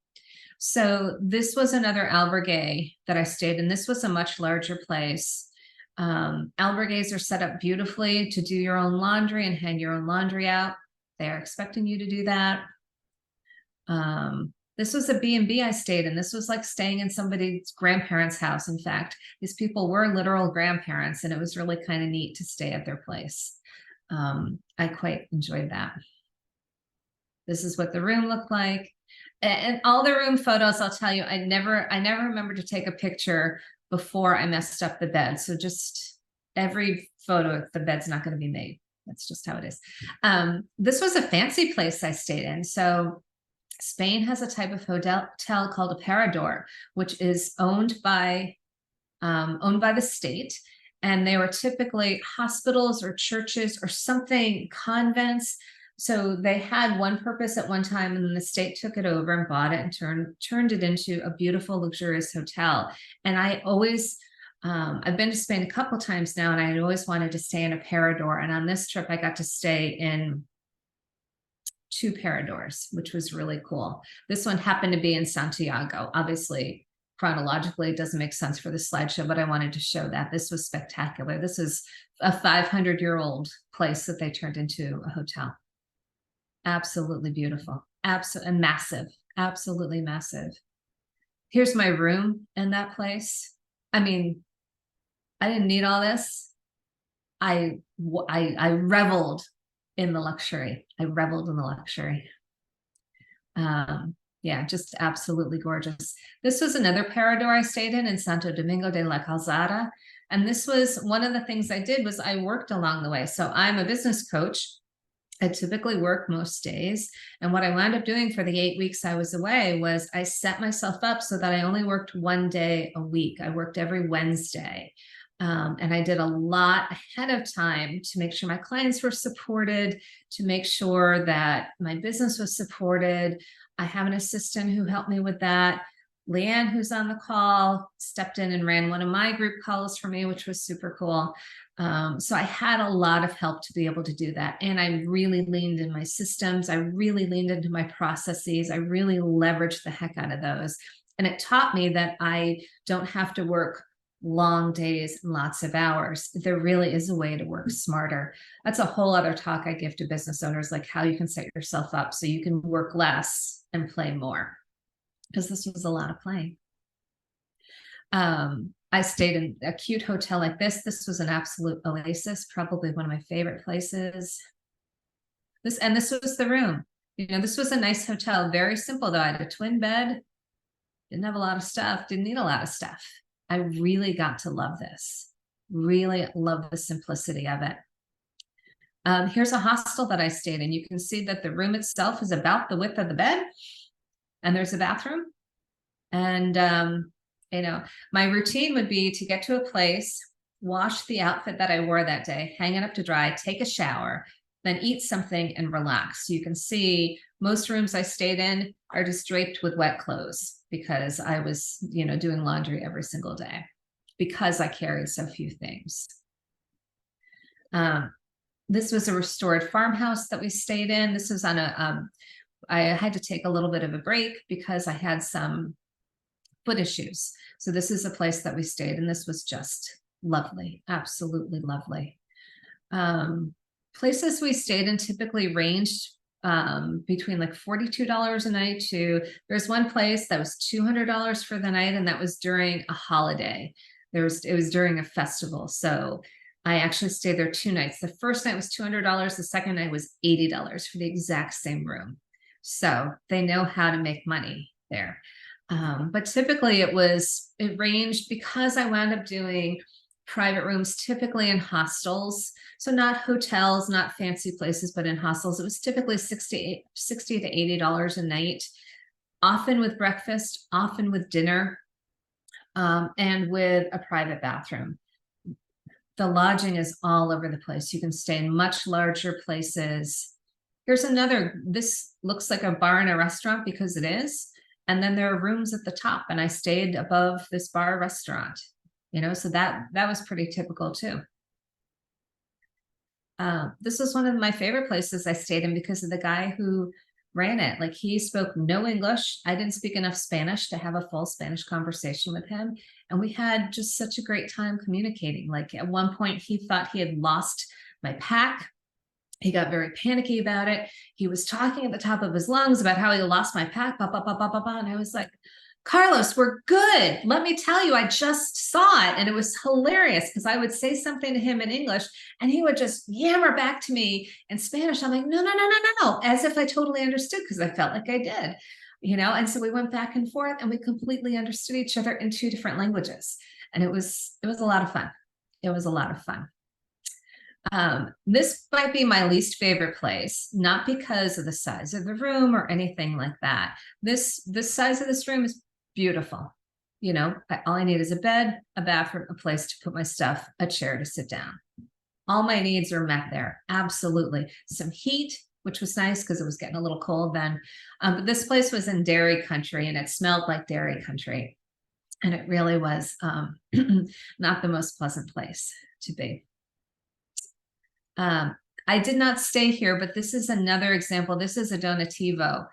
So this was another albergue that I stayed in. This was a much larger place. Albergues are set up beautifully to do your own laundry and hang your own laundry out. They are expecting you to do that. This was a B&B I stayed in. This was like staying in somebody's grandparents' house. In fact, these people were literal grandparents, and it was really kind of neat to stay at their place. I quite enjoyed that. This is what the room looked like. And all the room photos, I'll tell you, I never remember to take a picture before I messed up the bed. So just every photo, the bed's not going to be made. That's just how it is. This was a fancy place I stayed in. So Spain has a type of hotel called a parador, which is owned by the state. And they were typically hospitals or churches or something, convents. So they had one purpose at one time, and then the state took it over and bought it and turned it into a beautiful, luxurious hotel. And I always, I've been to Spain a couple times now, and I always wanted to stay in a parador. And on this trip, I got to stay in 2 paradors, which was really cool. This one happened to be in Santiago. Obviously, chronologically, it doesn't make sense for the slideshow, but I wanted to show that. This was spectacular. This is a 500-year-old place that they turned into a hotel. Absolutely beautiful. Absolutely massive. Absolutely massive. Here's my room in that place. I mean, I didn't need all this. I reveled in the luxury. I reveled in the luxury. Yeah, just absolutely gorgeous. This was another parador I stayed in Santo Domingo de la Calzada. And this was one of the things I did was I worked along the way. So I'm a business coach. I typically work most days. And what I wound up doing for the 8 weeks I was away was I set myself up so that I only worked 1 day a week. I worked every Wednesday. And I did a lot ahead of time to make sure my clients were supported, to make sure that my business was supported. I have an assistant who helped me with that. Leanne, who's on the call, stepped in and ran one of my group calls for me, which was super cool. So I had a lot of help to be able to do that. And I really leaned in my systems. I really leaned into my processes. I really leveraged the heck out of those. And it taught me that I don't have to work long days and lots of hours. There really is a way to work smarter. That's a whole other talk I give to business owners, like how you can set yourself up so you can work less and play more. Because this was a lot of playing. I stayed in a cute hotel like this. This was an absolute oasis, probably one of my favorite places. This was the room. You know, this was a nice hotel, very simple though. I had a twin bed, didn't have a lot of stuff, didn't need a lot of stuff. I really got to love this. Really love the simplicity of it. Here's a hostel that I stayed in. You can see that the room itself is about the width of the bed, and there's a bathroom. And, you know, my routine would be to get to a place, wash the outfit that I wore that day, hang it up to dry, take a shower, then eat something and relax. So you can see most rooms I stayed in are just draped with wet clothes because I was, you know, doing laundry every single day because I carried so few things. This was a restored farmhouse that we stayed in. This was on a, I had to take a little bit of a break because I had some foot issues. So this is a place that we stayed, and this was just lovely, absolutely lovely. Places we stayed in typically ranged between like $42 a night to, there's one place that was $200 for the night, and that was during a holiday. It was during a festival. So I actually stayed there 2 nights. The first night was $200. The second night was $80 for the exact same room. So they know how to make money there. But typically it ranged, because I wound up doing private rooms, typically in hostels. So not hotels, not fancy places, but in hostels, it was typically $60 to $80 a night, often with breakfast, often with dinner, and with a private bathroom. The lodging is all over the place. You can stay in much larger places. Here's another, this looks like a bar and a restaurant because it is. And then there are rooms at the top, and I stayed above this bar restaurant, you know, so that was pretty typical too. This was one of my favorite places I stayed in because of the guy who ran it. Like, he spoke no English. I didn't speak enough Spanish to have a full Spanish conversation with him. And we had just such a great time communicating. Like, at one point he thought he had lost my pack. He got very panicky about it. He was talking at the top of his lungs about how he lost my pack, and I was like, Carlos, we're good. Let me tell you, I just saw it. And it was hilarious because I would say something to him in English and he would just yammer back to me in Spanish. I'm like, no, no, no, no, no, no, as if I totally understood because I felt like I did, you know? And so we went back and forth and we completely understood each other in two different languages. And it was a lot of fun. It was a lot of fun. This might be my least favorite place, not because of the size of the room or anything like that. This size of this room is beautiful. You know, all I need is a bed, a bathroom, a place to put my stuff, a chair to sit down. All my needs are met there. Absolutely. Some heat, which was nice because it was getting a little cold then. But this place was in dairy country and it smelled like dairy country. And it really was not the most pleasant place to be. I did not stay here, but this is another example. This is a donativo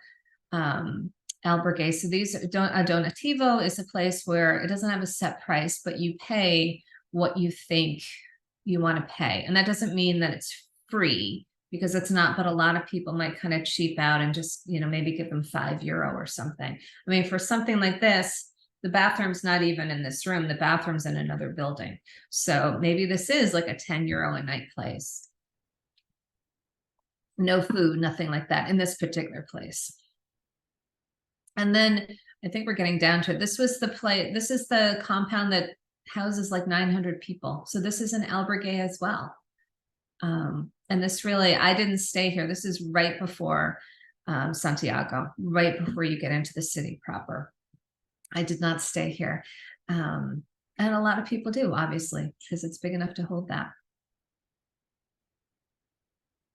albergue. So a donativo is a place where it doesn't have a set price, but you pay what you think you want to pay. And that doesn't mean that it's free because it's not, but a lot of people might kind of cheap out and just, you know, maybe give them €5 or something. I mean, for something like this, the bathroom's not even in this room. The bathroom's in another building. So maybe this is like a €10 a night place. No food, nothing like that in this particular place. And then I think we're getting down to it. This was the place, this is the compound that houses like 900 people. So this is an albergue as well. And this really, I didn't stay here. This is right before Santiago, right before you get into the city proper. I did not stay here. And a lot of people do, obviously, because it's big enough to hold that.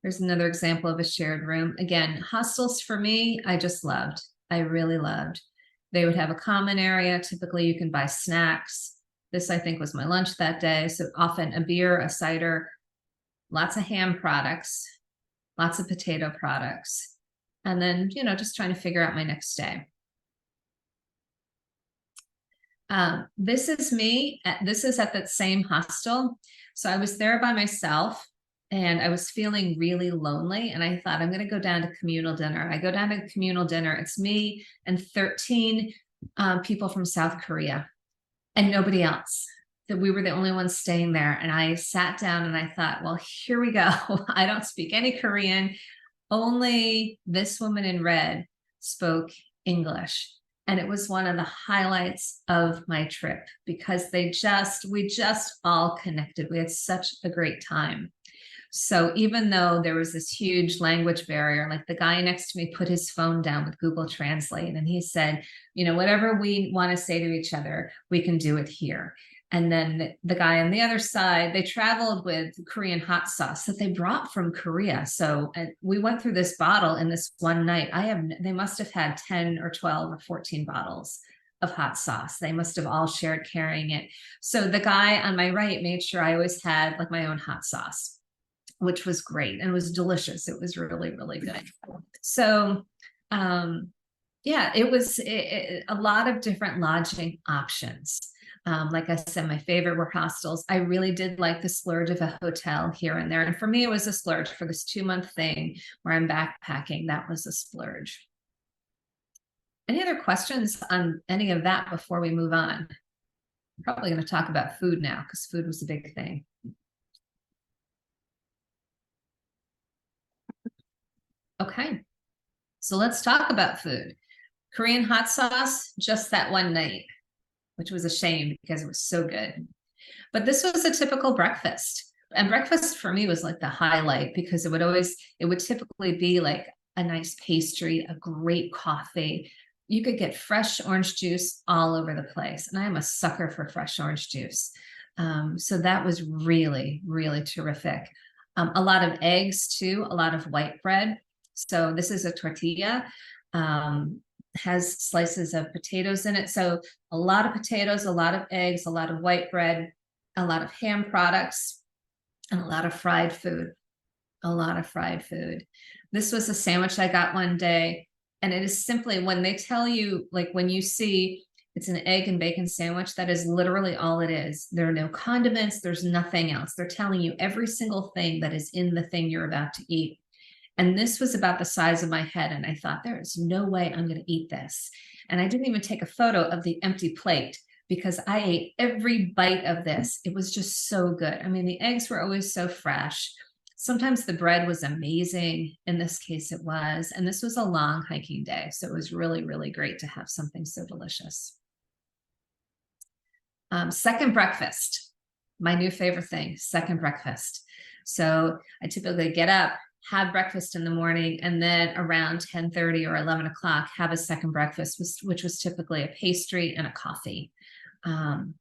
Here's another example of a shared room. Again, hostels for me, I just loved. I really loved. They would have a common area. Typically, you can buy snacks. This, I think, was my lunch that day. So often a beer, a cider, lots of ham products, lots of potato products. And then, you know, just trying to figure out my next day. This is me. This is at that same hostel. So I was there by myself. And I was feeling really lonely. And I thought, I'm going to go down to communal dinner. I go down to communal dinner. It's me and 13 people from South Korea and nobody else. That we were the only ones staying there. And I sat down and I thought, well, here we go. I don't speak any Korean. Only this woman in red spoke English. And it was one of the highlights of my trip because we just all connected. We had such a great time. So even though there was this huge language barrier, like the guy next to me put his phone down with Google Translate and he said, you know, whatever we want to say to each other, we can do it here. And then the guy on the other side, they traveled with Korean hot sauce that they brought from Korea. So we went through this bottle in this one night. They must have had 10 or 12 or 14 bottles of hot sauce. They must have all shared carrying it. So the guy on my right made sure I always had like my own hot sauce, which was great and it was delicious. It was really, really good. So, yeah, it was a lot of different lodging options. Like I said, my favorite were hostels. I really did like the splurge of a hotel here and there. And for me, it was a splurge for this 2-month thing where I'm backpacking. That was a splurge. Any other questions on any of that before we move on? I'm probably going to talk about food now because food was a big thing. Okay, so let's talk about food. Korean hot sauce, just that one night, which was a shame because it was so good. But this was a typical breakfast. And breakfast for me was like the highlight because it would typically be like a nice pastry, a great coffee. You could get fresh orange juice all over the place. And I am a sucker for fresh orange juice. So that was really, really terrific. A lot of eggs too, a lot of white bread. So this is a tortilla, has slices of potatoes in it. So a lot of potatoes, a lot of eggs, a lot of white bread, a lot of ham products, and a lot of fried food. A lot of fried food. This was a sandwich I got one day. And it is simply when they tell you, like when you see it's an egg and bacon sandwich, that is literally all it is. There are no condiments. There's nothing else. They're telling you every single thing that is in the thing you're about to eat. And this was about the size of my head. And I thought, there is no way I'm going to eat this. And I didn't even take a photo of the empty plate because I ate every bite of this. It was just so good. I mean, the eggs were always so fresh. Sometimes the bread was amazing. In this case, it was. And this was a long hiking day. So it was really, really great to have something so delicious. Second breakfast, my new favorite thing, second breakfast. So I typically get up, have breakfast in the morning, and then around 10:30 or 11 o'clock, have a second breakfast, which was typically a pastry and a coffee.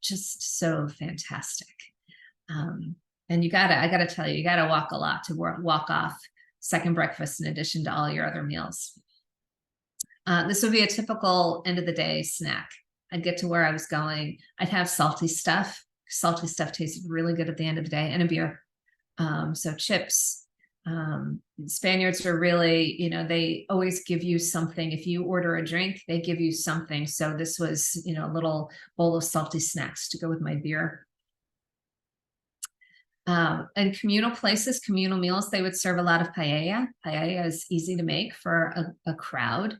Just so fantastic. And I gotta tell you, you gotta walk a lot to walk off second breakfast in addition to all your other meals. This would be a typical end of the day snack. I'd get to where I was going. I'd have salty stuff. Salty stuff tasted really good at the end of the day, and a beer. So chips. Spaniards are really, they always give you something. If you order a drink, they give you something. So this was, a little bowl of salty snacks to go with my beer. And communal places, communal meals, they would serve a lot of paella. Paella is easy to make for a crowd.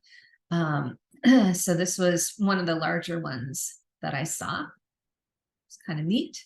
So this was one of the larger ones that I saw. It's kind of neat.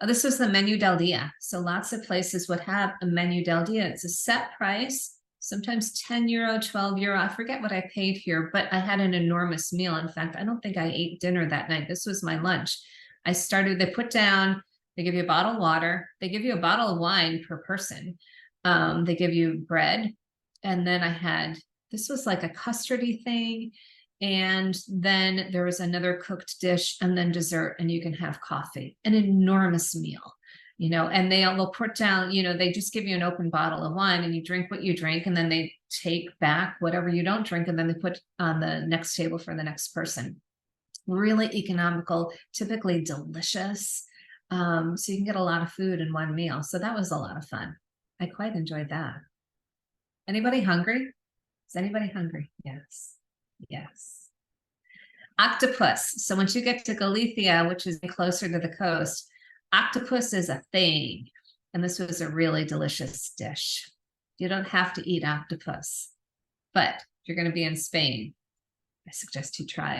This was the menu del dia. So lots of places would have a menu del dia. It's a set price, sometimes 10 euro, 12 euro. I forget what I paid here, but I had an enormous meal. In fact, I don't think I ate dinner that night. This was my lunch. They put down, they give you a bottle of water. They give you a bottle of wine per person. They give you bread. And then this was like a custardy thing. And then there was another cooked dish and then dessert, and you can have coffee, an enormous meal, and they'll put down, they just give you an open bottle of wine and you drink what you drink. And then they take back whatever you don't drink. And then they put on the next table for the next person. Really economical, typically delicious. So you can get a lot of food in one meal. So that was a lot of fun. I quite enjoyed that. Anybody hungry? Is anybody hungry? Yes. Yes. Octopus. So once you get to Galicia, which is closer to the coast, octopus is a thing. And this was a really delicious dish. You don't have to eat octopus, but if you're going to be in Spain, I suggest you try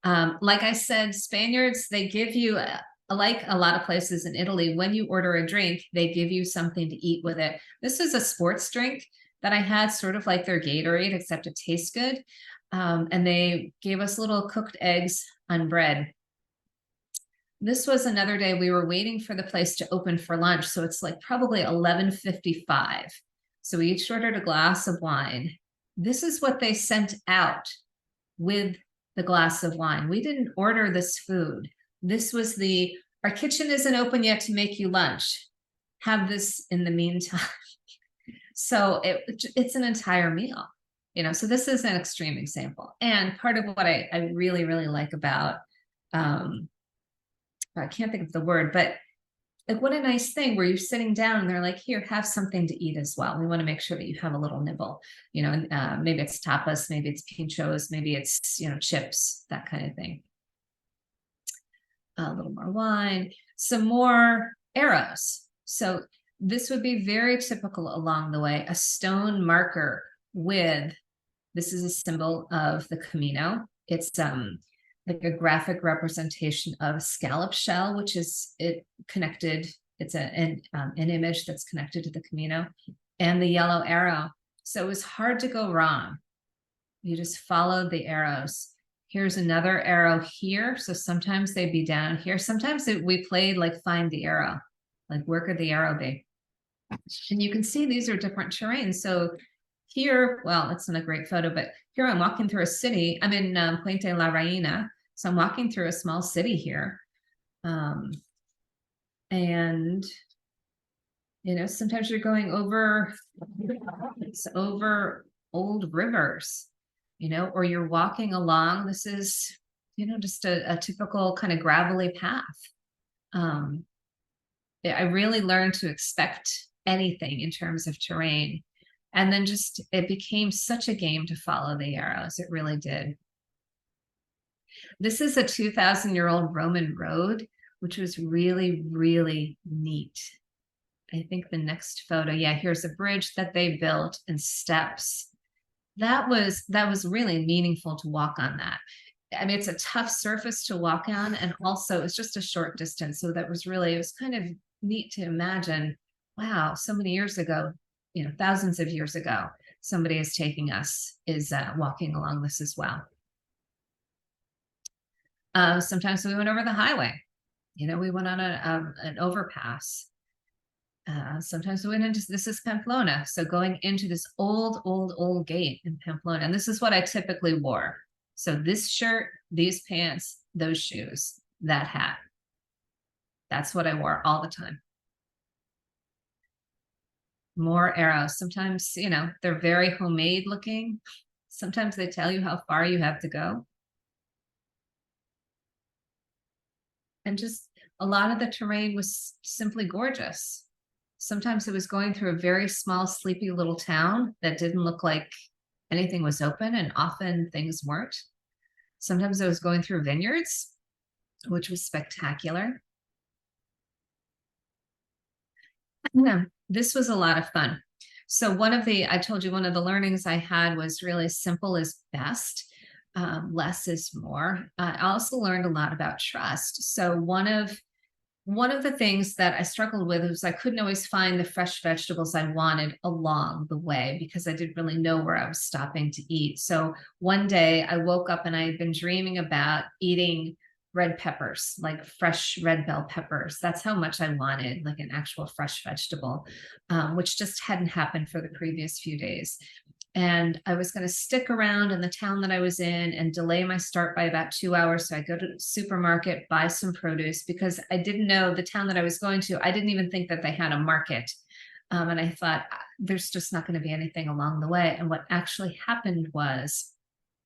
it. Like I said, Spaniards, they give you, like a lot of places in Italy, when you order a drink, they give you something to eat with it. This is a sports drink that I had, sort of like their Gatorade, except it tastes good. And they gave us little cooked eggs on bread. This was another day we were waiting for the place to open for lunch. So it's like probably 11:55. So we each ordered a glass of wine. This is what they sent out with the glass of wine. We didn't order this food. This was our kitchen isn't open yet to make you lunch. Have this in the meantime. So it's an entire meal, so this is an extreme example. And part of what I really, really like about, I can't think of the word, but like, what a nice thing where you're sitting down and they're like, here, have something to eat as well. We want to make sure that you have a little nibble, maybe it's tapas, maybe it's pinchos, maybe it's, chips, that kind of thing. A little more wine, some more arrows. So this would be very typical along the way, a stone marker this is a symbol of the Camino. It's like a graphic representation of a scallop shell, which is connected. It's an image that's connected to the Camino, and the yellow arrow. So it was hard to go wrong. You just followed the arrows. Here's another arrow here. So sometimes they'd be down here. Sometimes we played like find the arrow, like where could the arrow be? And you can see these are different terrains. So here, well, it's not a great photo, but here I'm walking through a city. I'm in Puente La Reina. So I'm walking through a small city here. And, sometimes you're going over old rivers, or you're walking along. This is, just a typical kind of gravelly path. I really learned to expect anything in terms of terrain. And then it became such a game to follow the arrows. It really did. This is a 2,000-year-old Roman road, which was really, really neat. I think the next photo, yeah, here's a bridge that they built and steps. That was really meaningful to walk on that. I mean, it's a tough surface to walk on, and also it's just a short distance. So that was really, it was kind of neat to imagine, wow, so many years ago, you know, thousands of years ago, somebody is taking us, is walking along this as well. Sometimes we went over the highway. You know, we went on an overpass. Sometimes we went into, this is Pamplona. So going into this old gate in Pamplona. And this is what I typically wore. So this shirt, these pants, those shoes, that hat. That's what I wore all the time. More arrows. Sometimes, you know, they're very homemade looking. Sometimes they tell you how far you have to go. And just a lot of the terrain was simply gorgeous. Sometimes it was going through a very small, sleepy little town that didn't look like anything was open, and often things weren't. Sometimes I was going through vineyards, which was spectacular. Yeah, this was a lot of fun. So I told you one of the learnings I had was really simple is best. Less is more. I also learned a lot about trust. So one of the things that I struggled with was I couldn't always find the fresh vegetables I wanted along the way because I didn't really know where I was stopping to eat. So one day I woke up and I had been dreaming about eating red peppers, like fresh red bell peppers. That's how much I wanted, like an actual fresh vegetable, which just hadn't happened for the previous few days. And I was going to stick around in the town that I was in and delay my start by about 2 hours. So I go to the supermarket, buy some produce, because I didn't know the town that I was going to. I didn't even think that they had a market. And I thought, there's just not going to be anything along the way. And what actually happened was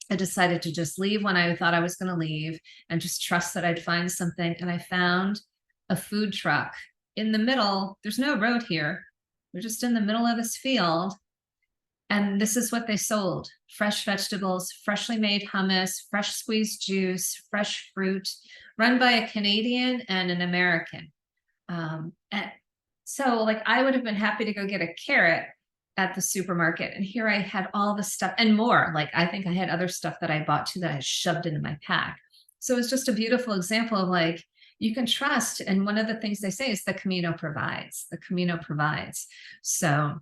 I decided to just leave when I thought I was going to leave and just trust that I'd find something. And I found a food truck in the middle. There's no road here. We're just in the middle of this field. And this is what they sold: fresh vegetables, freshly made hummus, fresh squeezed juice, fresh fruit, run by a Canadian and an American. And so like I would have been happy to go get a carrot at the supermarket. And here I had all the stuff and more. Like I think I had other stuff that I bought too that I shoved into my pack. So it's just a beautiful example of like, you can trust. And one of the things they say is the Camino provides. The Camino provides. So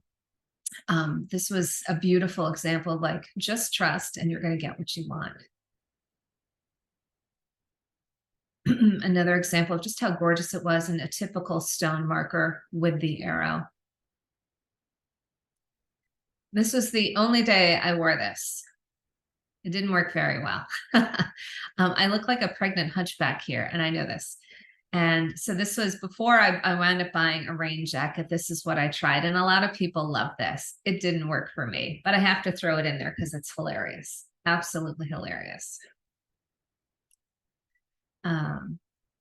this was a beautiful example of like, just trust and you're going to get what you want. Another example of just how gorgeous it was, in a typical stone marker with the arrow. This was the only day I wore this. It didn't work very well. I look like a pregnant hunchback here, and I know this. And so this was before I wound up buying a rain jacket. This is what I tried. And a lot of people love this. It didn't work for me, but I have to throw it in there because it's hilarious. Absolutely hilarious.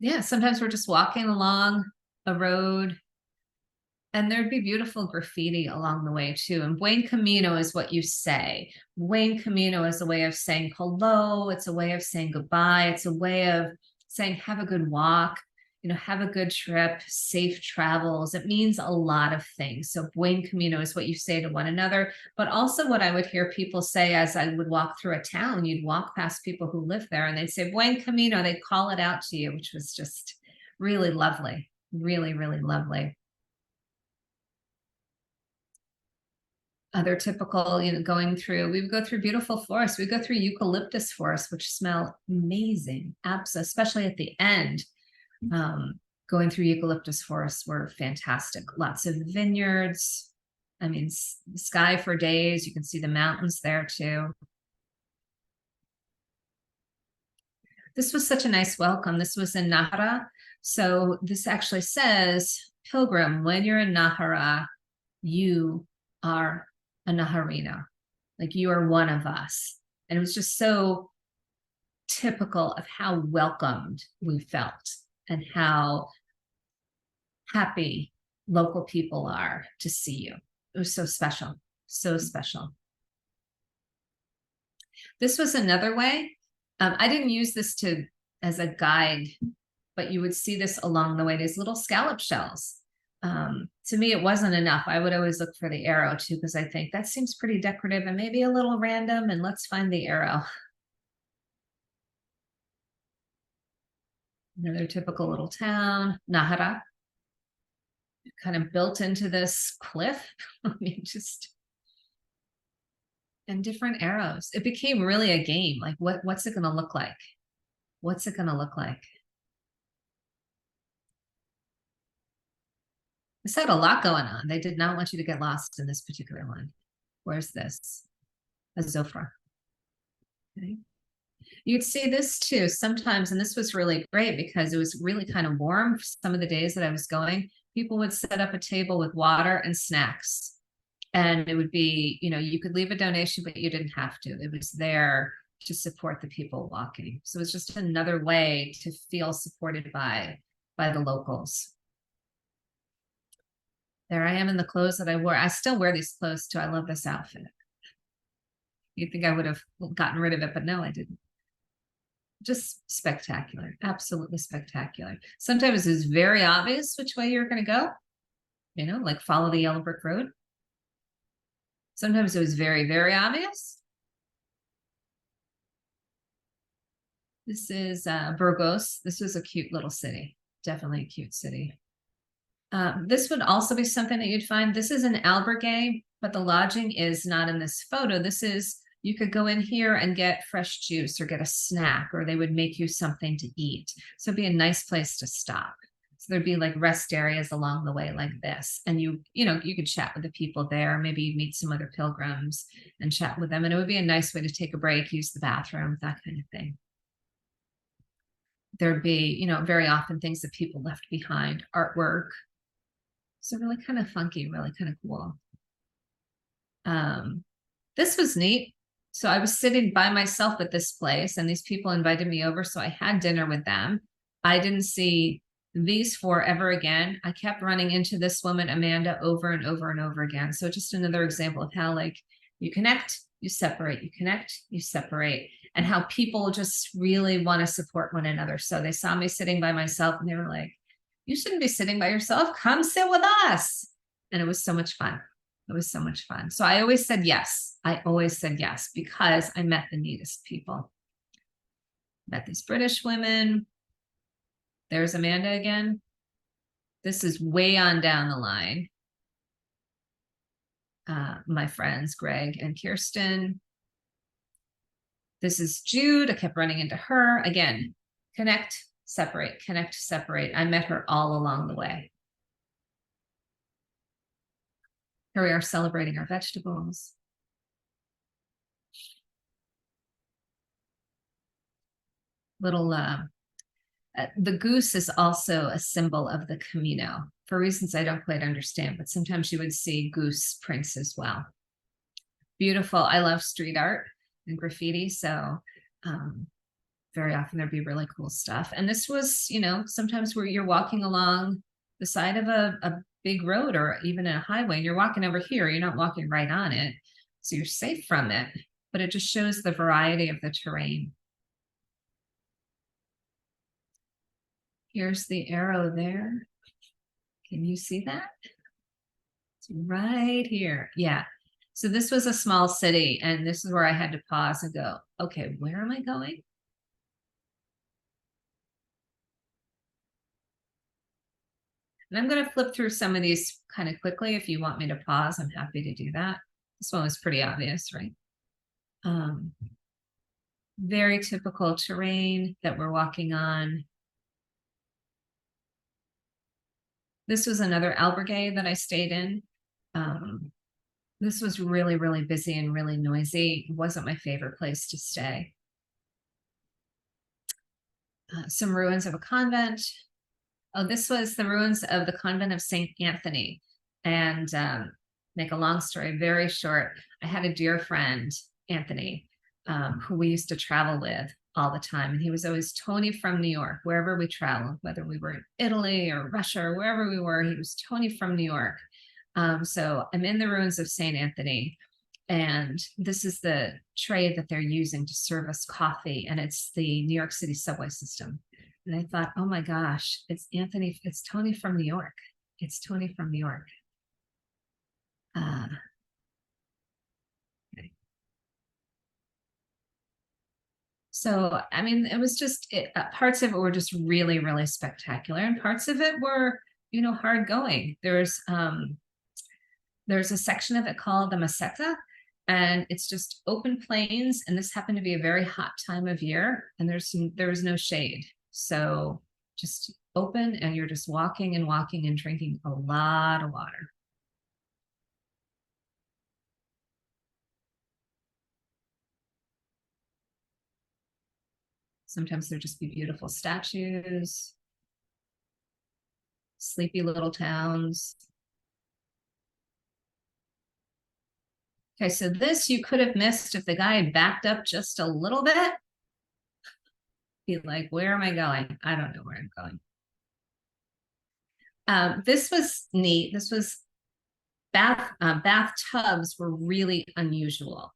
Yeah, sometimes we're just walking along a road and there'd be beautiful graffiti along the way too. And buen camino is what you say. Buen camino is a way of saying hello. It's a way of saying goodbye. It's a way of saying, have a good walk. You know, have a good trip, safe travels. It means a lot of things. So buen camino is what you say to one another, but also what I would hear people say as I would walk through a town. You'd walk past people who live there and they'd say buen camino. They'd call it out to you, which was just really lovely. Really, really lovely. Other typical, you know, we would go through beautiful forests. We go through eucalyptus forests, which smell amazing. Especially at the end. Going through eucalyptus forests were fantastic. Lots of vineyards. I mean, sky for days. You can see the mountains there too. This was such a nice welcome. This was in Nájera. So this actually says, Pilgrim, when you're in Nájera, you are a Najarino. Like you are one of us. And it was just so typical of how welcomed we felt and how happy local people are to see you. It was so special, so special. This was another way. I didn't use this as a guide, but you would see this along the way. These little scallop shells. To me, it wasn't enough. I would always look for the arrow too, because I think that seems pretty decorative and maybe a little random, and let's find the arrow. Another typical little town, Nahara, kind of built into this cliff. I mean, just, and different arrows. It became really a game. Like, what's it going to look like? What's it going to look like? This had a lot going on. They did not want you to get lost in this particular one. Where's this? A Zofra. Okay. You'd see this too sometimes, and this was really great because it was really kind of warm some of the days that I was going. People would set up a table with water and snacks. And it would be, you know, you could leave a donation, but you didn't have to. It was there to support the people walking. So it's just another way to feel supported by the locals. There I am in the clothes that I wore. I still wear these clothes too. I love this outfit. You'd think I would have gotten rid of it, but no, I didn't. Just spectacular, absolutely spectacular. Sometimes it's very obvious which way you're going to go, you know, like follow the yellow brick road. Sometimes it was very, very obvious. This is Burgos. This was a cute little city, definitely a cute city. This would also be something that you'd find. This is an albergue, but the lodging is not in this photo. This is, you could go in here and get fresh juice or get a snack, or they would make you something to eat. So it'd be a nice place to stop. So there'd be like rest areas along the way like this. And you know, you could chat with the people there. Maybe you'd meet some other pilgrims and chat with them. And it would be a nice way to take a break, use the bathroom, that kind of thing. There'd be, you know, very often things that people left behind, artwork. So really kind of funky, really kind of cool. This was neat. So I was sitting by myself at this place and these people invited me over. So I had dinner with them. I didn't see these four ever again. I kept running into this woman, Amanda, over and over and over again. So just another example of how, like, you connect, you separate, you connect, you separate, and how people just really want to support one another. So they saw me sitting by myself and they were like, you shouldn't be sitting by yourself. Come sit with us. And it was so much fun. It was so much fun. So I always said yes. I always said yes because I met the neatest people. Met these British women. There's Amanda again. This is way on down the line. My friends, Greg and Kirsten. This is Jude. I kept running into her. Again, connect, separate, connect, separate. I met her all along the way. Here we are celebrating our vegetables. Little, the goose is also a symbol of the Camino for reasons I don't quite understand, but sometimes you would see goose prints as well. Beautiful. I love street art and graffiti. So very often there'd be really cool stuff. And this was, you know, sometimes where you're walking along the side of a big road or even a highway, and you're walking over here, you're not walking right on it. So you're safe from it, but it just shows the variety of the terrain. Here's the arrow there. Can you see that? It's right here. Yeah. So this was a small city, and this is where I had to pause and go, okay, where am I going? And I'm going to flip through some of these kind of quickly. If you want me to pause, I'm happy to do that. This one was pretty obvious, right? Very typical terrain that we're walking on. This was another albergue that I stayed in. This was really, really busy and really noisy. It wasn't my favorite place to stay. Some ruins of a convent. Oh, this was the ruins of the convent of St. Anthony. And make a long story very short, I had a dear friend, Anthony, who we used to travel with all the time. And he was always Tony from New York, wherever we traveled, whether we were in Italy or Russia or wherever we were, he was Tony from New York. So I'm in the ruins of St. Anthony, and this is the tray that they're using to serve us coffee, and it's the New York City subway system. And I thought, oh my gosh, it's Tony from New York. It's Tony from New York. Okay. So, I mean, it was just parts of it were just really, really spectacular, and parts of it were, hard going. There's a section of it called the Meseta, and it's just open plains. And this happened to be a very hot time of year, and there was no shade, so just open, and you're just walking and walking and drinking a lot of water. Sometimes there'd just be beautiful statues, sleepy little towns. Okay, so this you could have missed if the guy had backed up just a little bit. Be like, where am I going? I don't know where I'm going. This was neat. This was bathtubs were really unusual.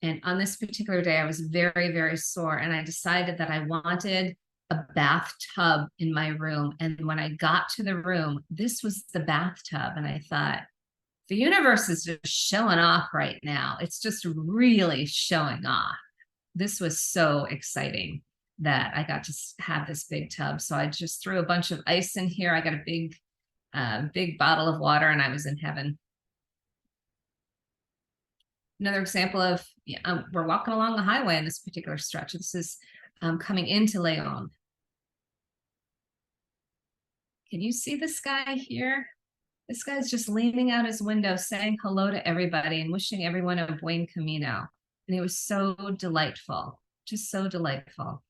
And on this particular day, I was very, very sore, and I decided that I wanted a bathtub in my room. And when I got to the room, this was the bathtub. And I thought, the universe is just showing off right now. It's just really showing off. This was so exciting that I got to have this big tub. So I just threw a bunch of ice in here. I got a big bottle of water, and I was in heaven. Another example of, we're walking along the highway in this particular stretch. This is coming into Leon. Can you see this guy here? This guy's just leaning out his window saying hello to everybody and wishing everyone a buen camino. And it was so delightful, just so delightful.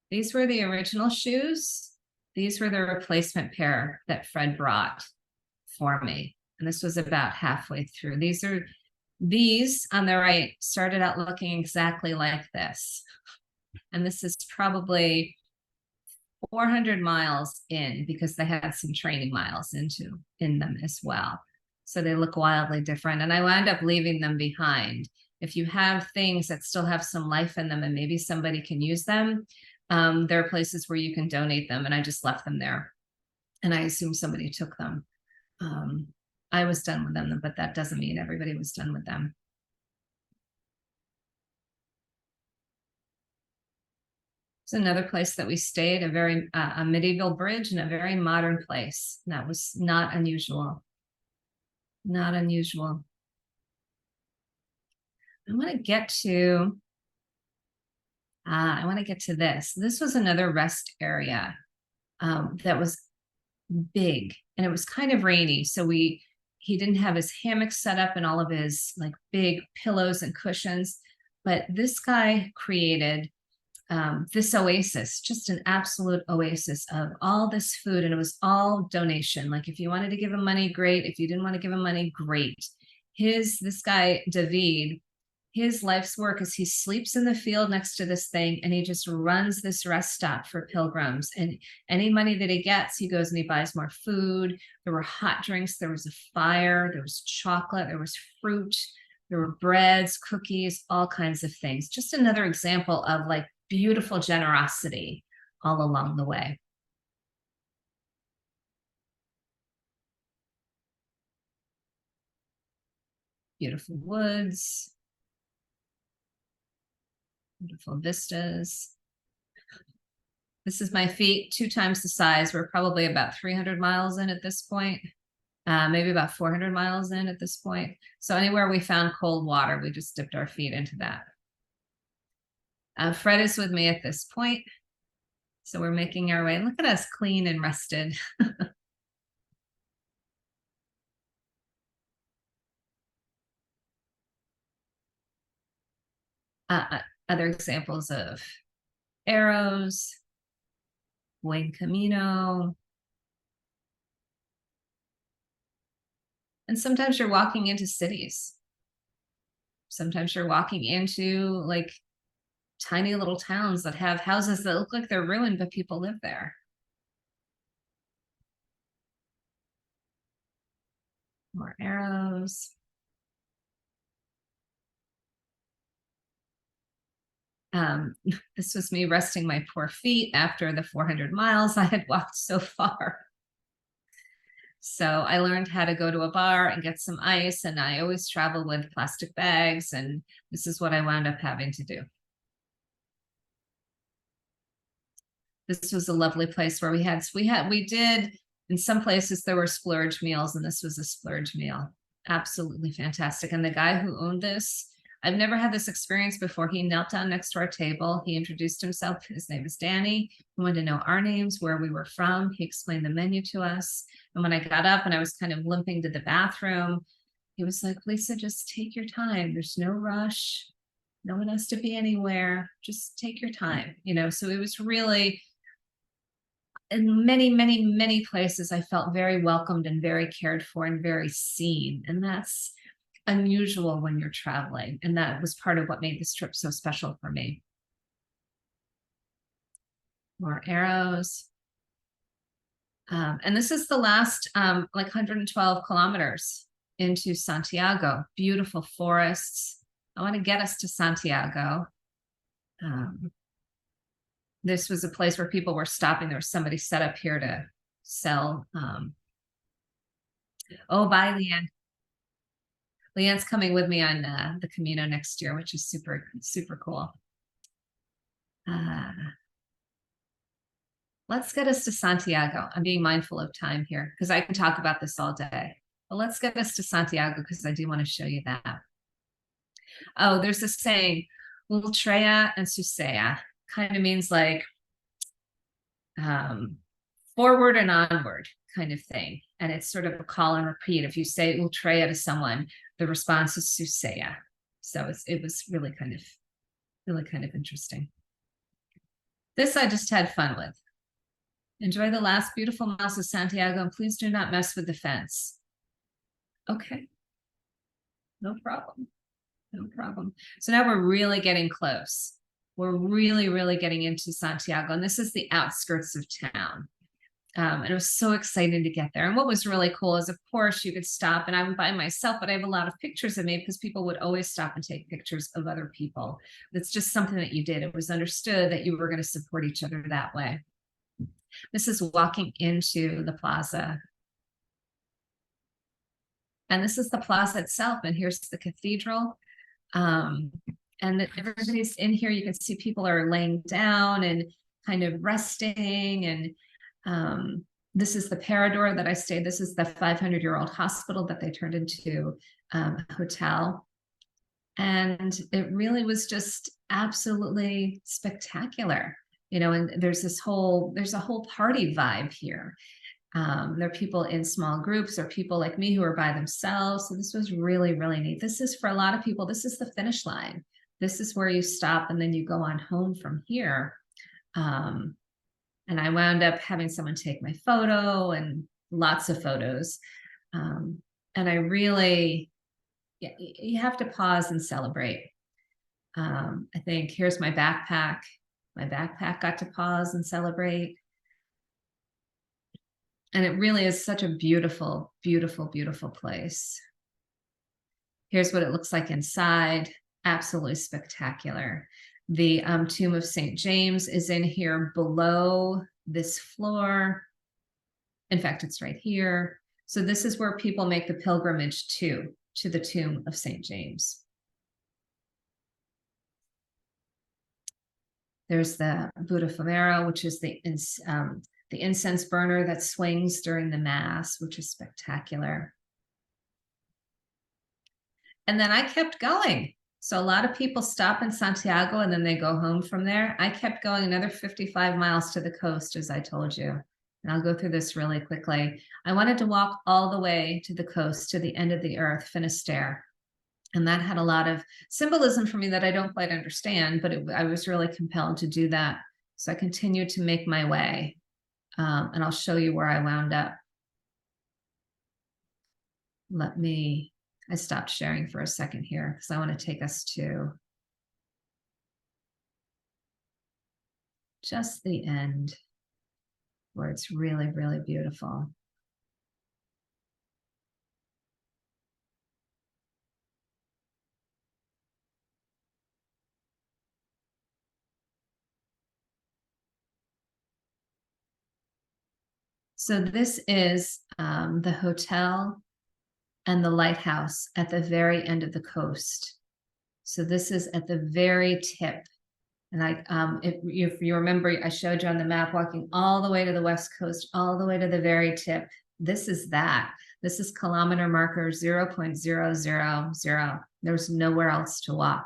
These were the original shoes. These were the replacement pair that Fred brought for me. And this was about halfway through. These on the right started out looking exactly like this. And this is probably 400 miles in, because they had some training miles in them as well. So they look wildly different. And I wound up leaving them behind. If you have things that still have some life in them and maybe somebody can use them, there are places where you can donate them. And I just left them there. And I assume somebody took them. I was done with them, but that doesn't mean everybody was done with them. It's another place that we stayed, a medieval bridge and a very modern place. That was not unusual. Not unusual. I want to get to this. This was another rest area that was big, and it was kind of rainy. So he didn't have his hammock set up and all of his like big pillows and cushions, but this guy created this oasis, just an absolute oasis of all this food. And it was all donation. Like if you wanted to give him money, great. If you didn't want to give him money, great. This guy, David, his life's work is he sleeps in the field next to this thing, and he just runs this rest stop for pilgrims. And any money that he gets, he goes and he buys more food. There were hot drinks. There was a fire. There was chocolate. There was fruit. There were breads, cookies, all kinds of things. Just another example of like beautiful generosity all along the way. Beautiful woods, beautiful vistas. This is my feet, 2 times the size. We're probably about 300 miles in at this point, maybe about 400 miles in at this point. So anywhere we found cold water, we just dipped our feet into that. Fred is with me at this point. So we're making our way. Look at us, clean and rested. Other examples of arrows, Buen Camino. And sometimes you're walking into cities. Sometimes you're walking into like tiny little towns that have houses that look like they're ruined, but people live there. More arrows. This was me resting my poor feet after the 400 miles I had walked so far. So I learned how to go to a bar and get some ice, and I always travel with plastic bags, and this is what I wound up having to do. This was a lovely place where we did, in some places there were splurge meals, and this was a splurge meal. Absolutely fantastic. And the guy who owned this, I've never had this experience before. He knelt down next to our table. He introduced himself. His name is Danny. He wanted to know our names, where we were from. He explained the menu to us. And when I got up and I was kind of limping to the bathroom, he was like, Lisa, just take your time. There's no rush. No one has to be anywhere. Just take your time, So it was really, in many, many, many places, I felt very welcomed and very cared for and very seen. And that's unusual when you're traveling. And that was part of what made this trip so special for me. More arrows. And this is the last like 112 kilometers into Santiago. Beautiful forests. I want to get us to Santiago. This was a place where people were stopping. There was somebody set up here to sell. Oh, bye, Leanne. Leanne's coming with me on the Camino next year, which is super, super cool. Let's get us to Santiago. I'm being mindful of time here because I can talk about this all day. But let's get us to Santiago because I do want to show you that. Oh, there's a saying, Ultrea and Susea, kind of means like forward and onward kind of thing. And it's sort of a call and repeat. If you say Ultrea to someone, the response is Susea. So it was really kind of interesting. This I just had fun with. Enjoy the last beautiful miles of Santiago, and please do not mess with the fence. Okay. No problem. No problem. So now we're really getting close. We're really, really getting into Santiago, and this is the outskirts of town. And it was so exciting to get there. And what was really cool is, of course, you could stop, and I'm by myself, but I have a lot of pictures of me because people would always stop and take pictures of other people. It's just something that you did. It was understood that you were going to support each other that way. This is walking into the plaza. And this is the plaza itself. And here's the cathedral. And everybody's in here. You can see people are laying down and kind of resting. And this is the Parador that I stayed. This is the 500-year-old hospital that they turned into a hotel. And it really was just absolutely spectacular. And there's a whole party vibe here. There are people in small groups or people like me who are by themselves. So this was really, really neat. This is, for a lot of people, this is the finish line. This is where you stop and then you go on home from here. And I wound up having someone take my photo and lots of photos. And I really, you have to pause and celebrate. I think here's my backpack. My backpack got to pause and celebrate. And it really is such a beautiful, beautiful, beautiful place. Here's what it looks like inside. Absolutely spectacular. The tomb of St. James is in here below this floor. In fact, it's right here. So this is where people make the pilgrimage to the tomb of St. James. There's the Buddha Fumero, which is the incense burner that swings during the Mass, which is spectacular. And then I kept going. So a lot of people stop in Santiago and then they go home from there. I kept going another 55 miles to the coast, as I told you. And I'll go through this really quickly. I wanted to walk all the way to the coast, to the end of the earth, Finisterre. And that had a lot of symbolism for me that I don't quite understand, but I was really compelled to do that. So I continued to make my way. And I'll show you where I wound up. I stopped sharing for a second here because I want to take us to just the end where it's really, really beautiful. So this is the hotel and the lighthouse at the very end of the coast. So this is at the very tip. And if you remember, I showed you on the map walking all the way to the west coast, all the way to the very tip. This is that. This is kilometer marker 0.000. There's nowhere else to walk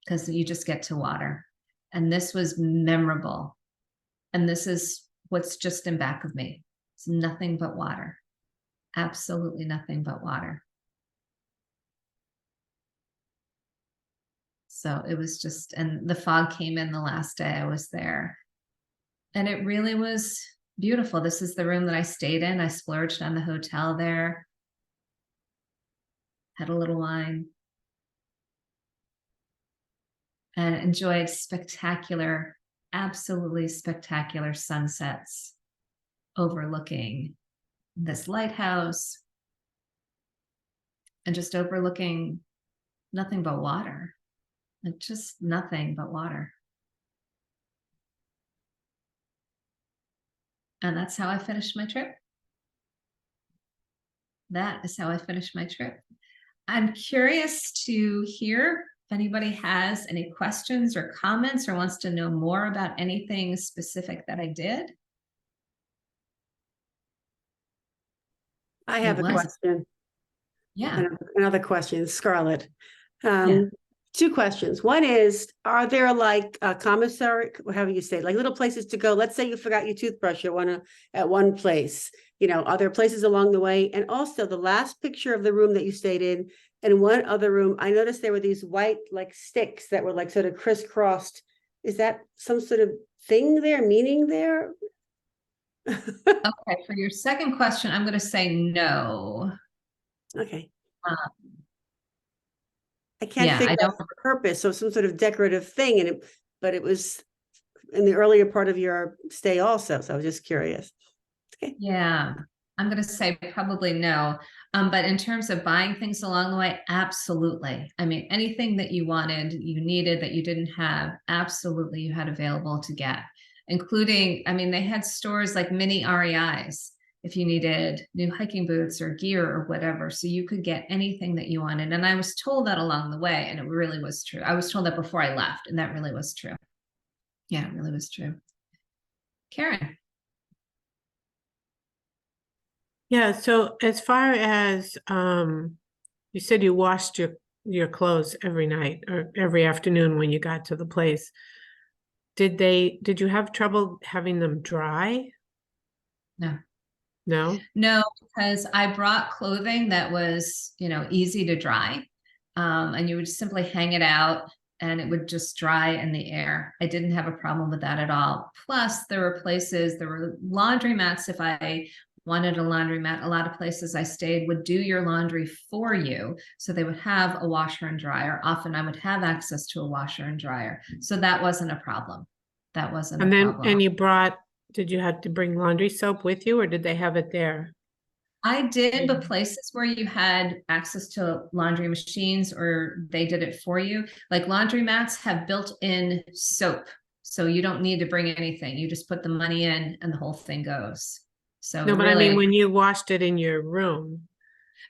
because you just get to water. And this was memorable. And this is what's just in back of me. It's nothing but water. Absolutely nothing but water. So it was just, and the fog came in the last day I was there. And it really was beautiful. This is the room that I stayed in. I splurged on the hotel there. Had a little wine. And enjoyed spectacular, absolutely spectacular sunsets overlooking this lighthouse and just overlooking nothing but water. Like just nothing but water. And that's how I finished my trip. That is how I finished my trip. I'm curious to hear if anybody has any questions or comments or wants to know more about anything specific that I did. I have a question. Yeah. Another question, Scarlett. Yeah. Two questions. One is, are there like a commissary, however you say, like little places to go? Let's say you forgot your toothbrush at one place. You know, are there places along the way? And also the last picture of the room that you stayed in, and one other room, I noticed there were these white like sticks that were like sort of crisscrossed. Is that some sort of thing there, meaning there? Okay, for your second question, I'm going to say no. Okay. Um, I can't Yeah, I figure out don't. the purpose, so some sort of decorative thing, but it was in the earlier part of your stay also, so I was just curious. Okay. Yeah, I'm going to say probably no. But in terms of buying things along the way, absolutely. I mean, anything that you wanted, you needed that you didn't have, absolutely you had available to get, including, I mean, they had stores like mini REIs if you needed new hiking boots or gear or whatever. So you could get anything that you wanted. And I was told that along the way, and it really was true. I was told that before I left, and that really was true. Yeah, it really was true. Karen. Yeah, so as far as you said you washed your clothes every night or every afternoon when you got to the place. Did you have trouble having them dry? No. No? No, because I brought clothing that was, easy to dry. And you would simply hang it out and it would just dry in the air. I didn't have a problem with that at all. Plus, there were laundromats. If I wanted a laundromat, a lot of places I stayed would do your laundry for you. So they would have a washer and dryer. Often I would have access to a washer and dryer. So that wasn't a problem. That wasn't a problem. And did you have to bring laundry soap with you or did they have it there? I did, but places where you had access to laundry machines or they did it for you, like laundromats have built-in soap. So you don't need to bring anything. You just put the money in and the whole thing goes. So No, but really, I mean, when you washed it in your room.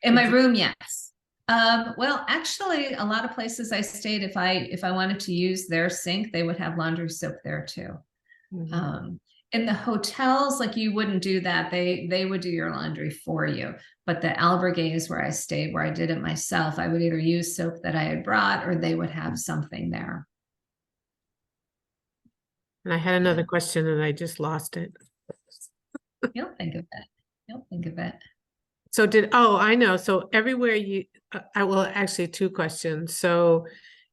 in my room, yes. Well, actually, a lot of places I stayed, if I wanted to use their sink, they would have laundry soap there too. Mm-hmm. In the hotels, like you wouldn't do that. They would do your laundry for you. But the albergues where I stayed, where I did it myself, I would either use soap that I had brought or they would have something there. And I had another question and I just lost it. You'll think of it. You'll think of it. So I know. So everywhere actually two questions. So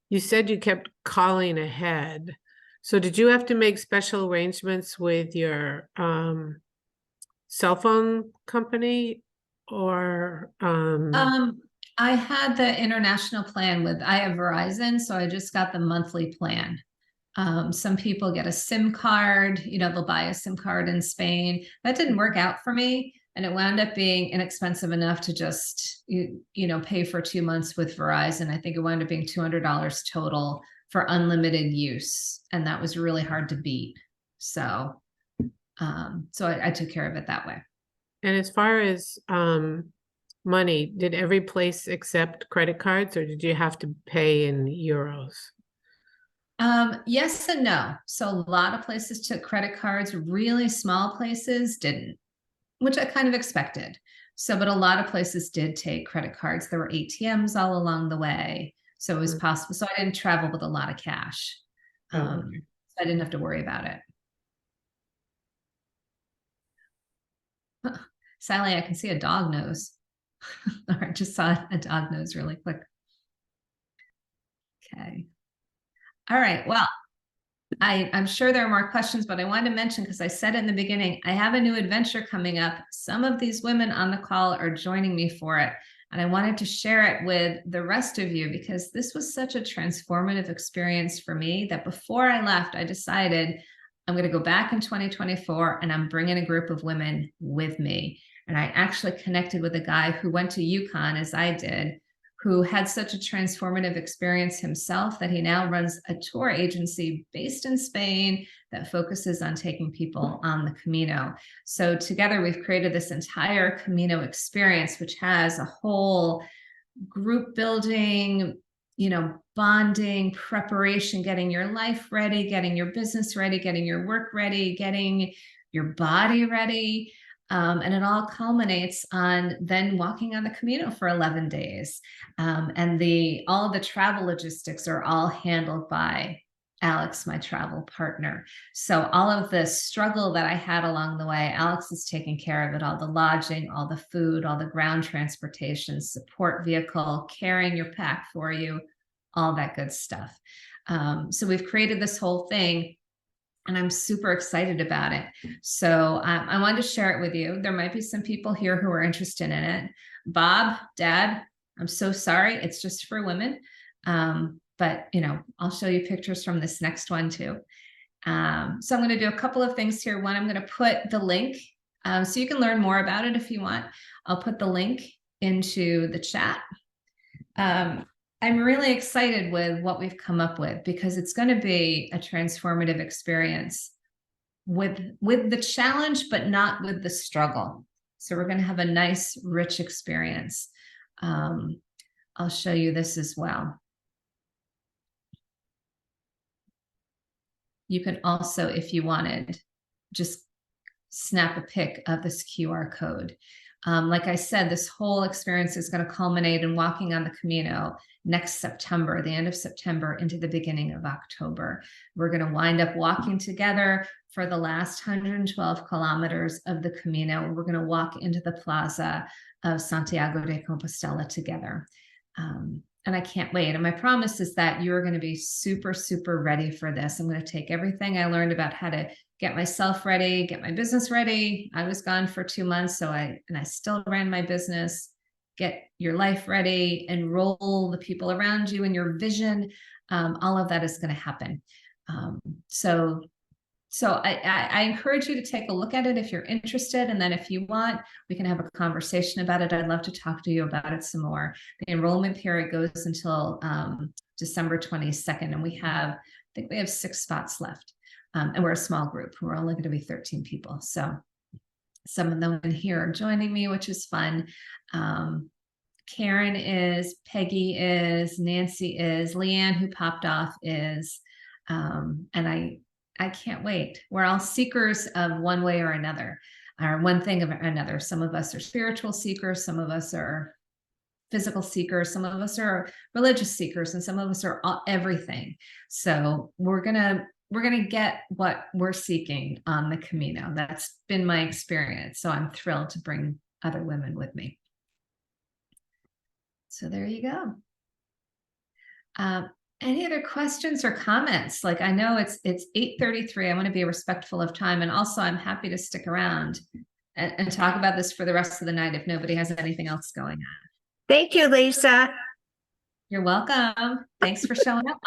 you said you kept calling ahead. So did you have to make special arrangements with your cell phone company or I had the international plan I have Verizon, so I just got the monthly plan. Some people get a SIM card, they'll buy a SIM card in Spain. That didn't work out for me. And it wound up being inexpensive enough to just, pay for 2 months with Verizon. I think it wound up being $200 total for unlimited use. And that was really hard to beat. So I took care of it that way. And as far as money, did every place accept credit cards or did you have to pay in euros? Yes and no. So a lot of places took credit cards, really small places didn't, which I kind of expected. So, but a lot of places did take credit cards. There were ATMs all along the way. So it was possible. So I didn't travel with a lot of cash. Oh, okay. So I didn't have to worry about it. Sally, I can see a dog nose. I just saw a dog nose really quick. Okay. All right. Well, I'm sure there are more questions, but I wanted to mention, because I said it in the beginning, I have a new adventure coming up. Some of these women on the call are joining me for it. And I wanted to share it with the rest of you because this was such a transformative experience for me that before I left, I decided I'm going to go back in 2024 and I'm bringing a group of women with me. And I actually connected with a guy who went to UConn as I did, who had such a transformative experience himself that he now runs a tour agency based in Spain that focuses on taking people on the Camino. So together we've created this entire Camino experience, which has a whole group building, bonding, preparation, getting your life ready, getting your business ready, getting your work ready, getting your body ready. And it all culminates on then walking on the Camino for 11 days. And all of the travel logistics are all handled by Alex, my travel partner. So all of the struggle that I had along the way, Alex is taking care of it, all the lodging, all the food, all the ground transportation, support vehicle, carrying your pack for you, all that good stuff. So we've created this whole thing and I'm super excited about it. So I wanted to share it with you. There might be some people here who are interested in it. Bob, Dad, I'm so sorry. It's just for women. But I'll show you pictures from this next one too. So I'm going to do a couple of things here. One, I'm going to put the link so you can learn more about it if you want. I'll put the link into the chat. I'm really excited with what we've come up with because it's going to be a transformative experience with the challenge, but not with the struggle. So we're going to have a nice, rich experience. I'll show you this as well. You can also, if you wanted, just snap a pic of this QR code. Like I said, this whole experience is going to culminate in walking on the Camino next September, the end of September into the beginning of October. We're going to wind up walking together for the last 112 kilometers of the Camino. We're going to walk into the plaza of Santiago de Compostela together. And I can't wait. And my promise is that you're going to be super, super ready for this. I'm going to take everything I learned about how to get myself ready, get my business ready. I was gone for 2 months, so I still ran my business. Get your life ready, enroll the people around you in your vision. All of that is going to happen. So I encourage you to take a look at it if you're interested. And then if you want, we can have a conversation about it. I'd love to talk to you about it some more. The enrollment period goes until December 22nd. And I think we have 6 spots left. And we're a small group. We're only going to be 13 people. So some of them in here are joining me, which is fun. Karen is, Peggy is, Nancy is, Leanne, who popped off, is, and I can't wait. We're all seekers of one way or another, or one thing or another. Some of us are spiritual seekers. Some of us are physical seekers. Some of us are religious seekers, and some of us are everything. So we're going to get what we're seeking on the Camino. That's been my experience. So I'm thrilled to bring other women with me. So there you go. Any other questions or comments? Like, I know it's 8:33. I want to be respectful of time. And also I'm happy to stick around and talk about this for the rest of the night if nobody has anything else going on. Thank you, Lisa. You're welcome. Thanks for showing up.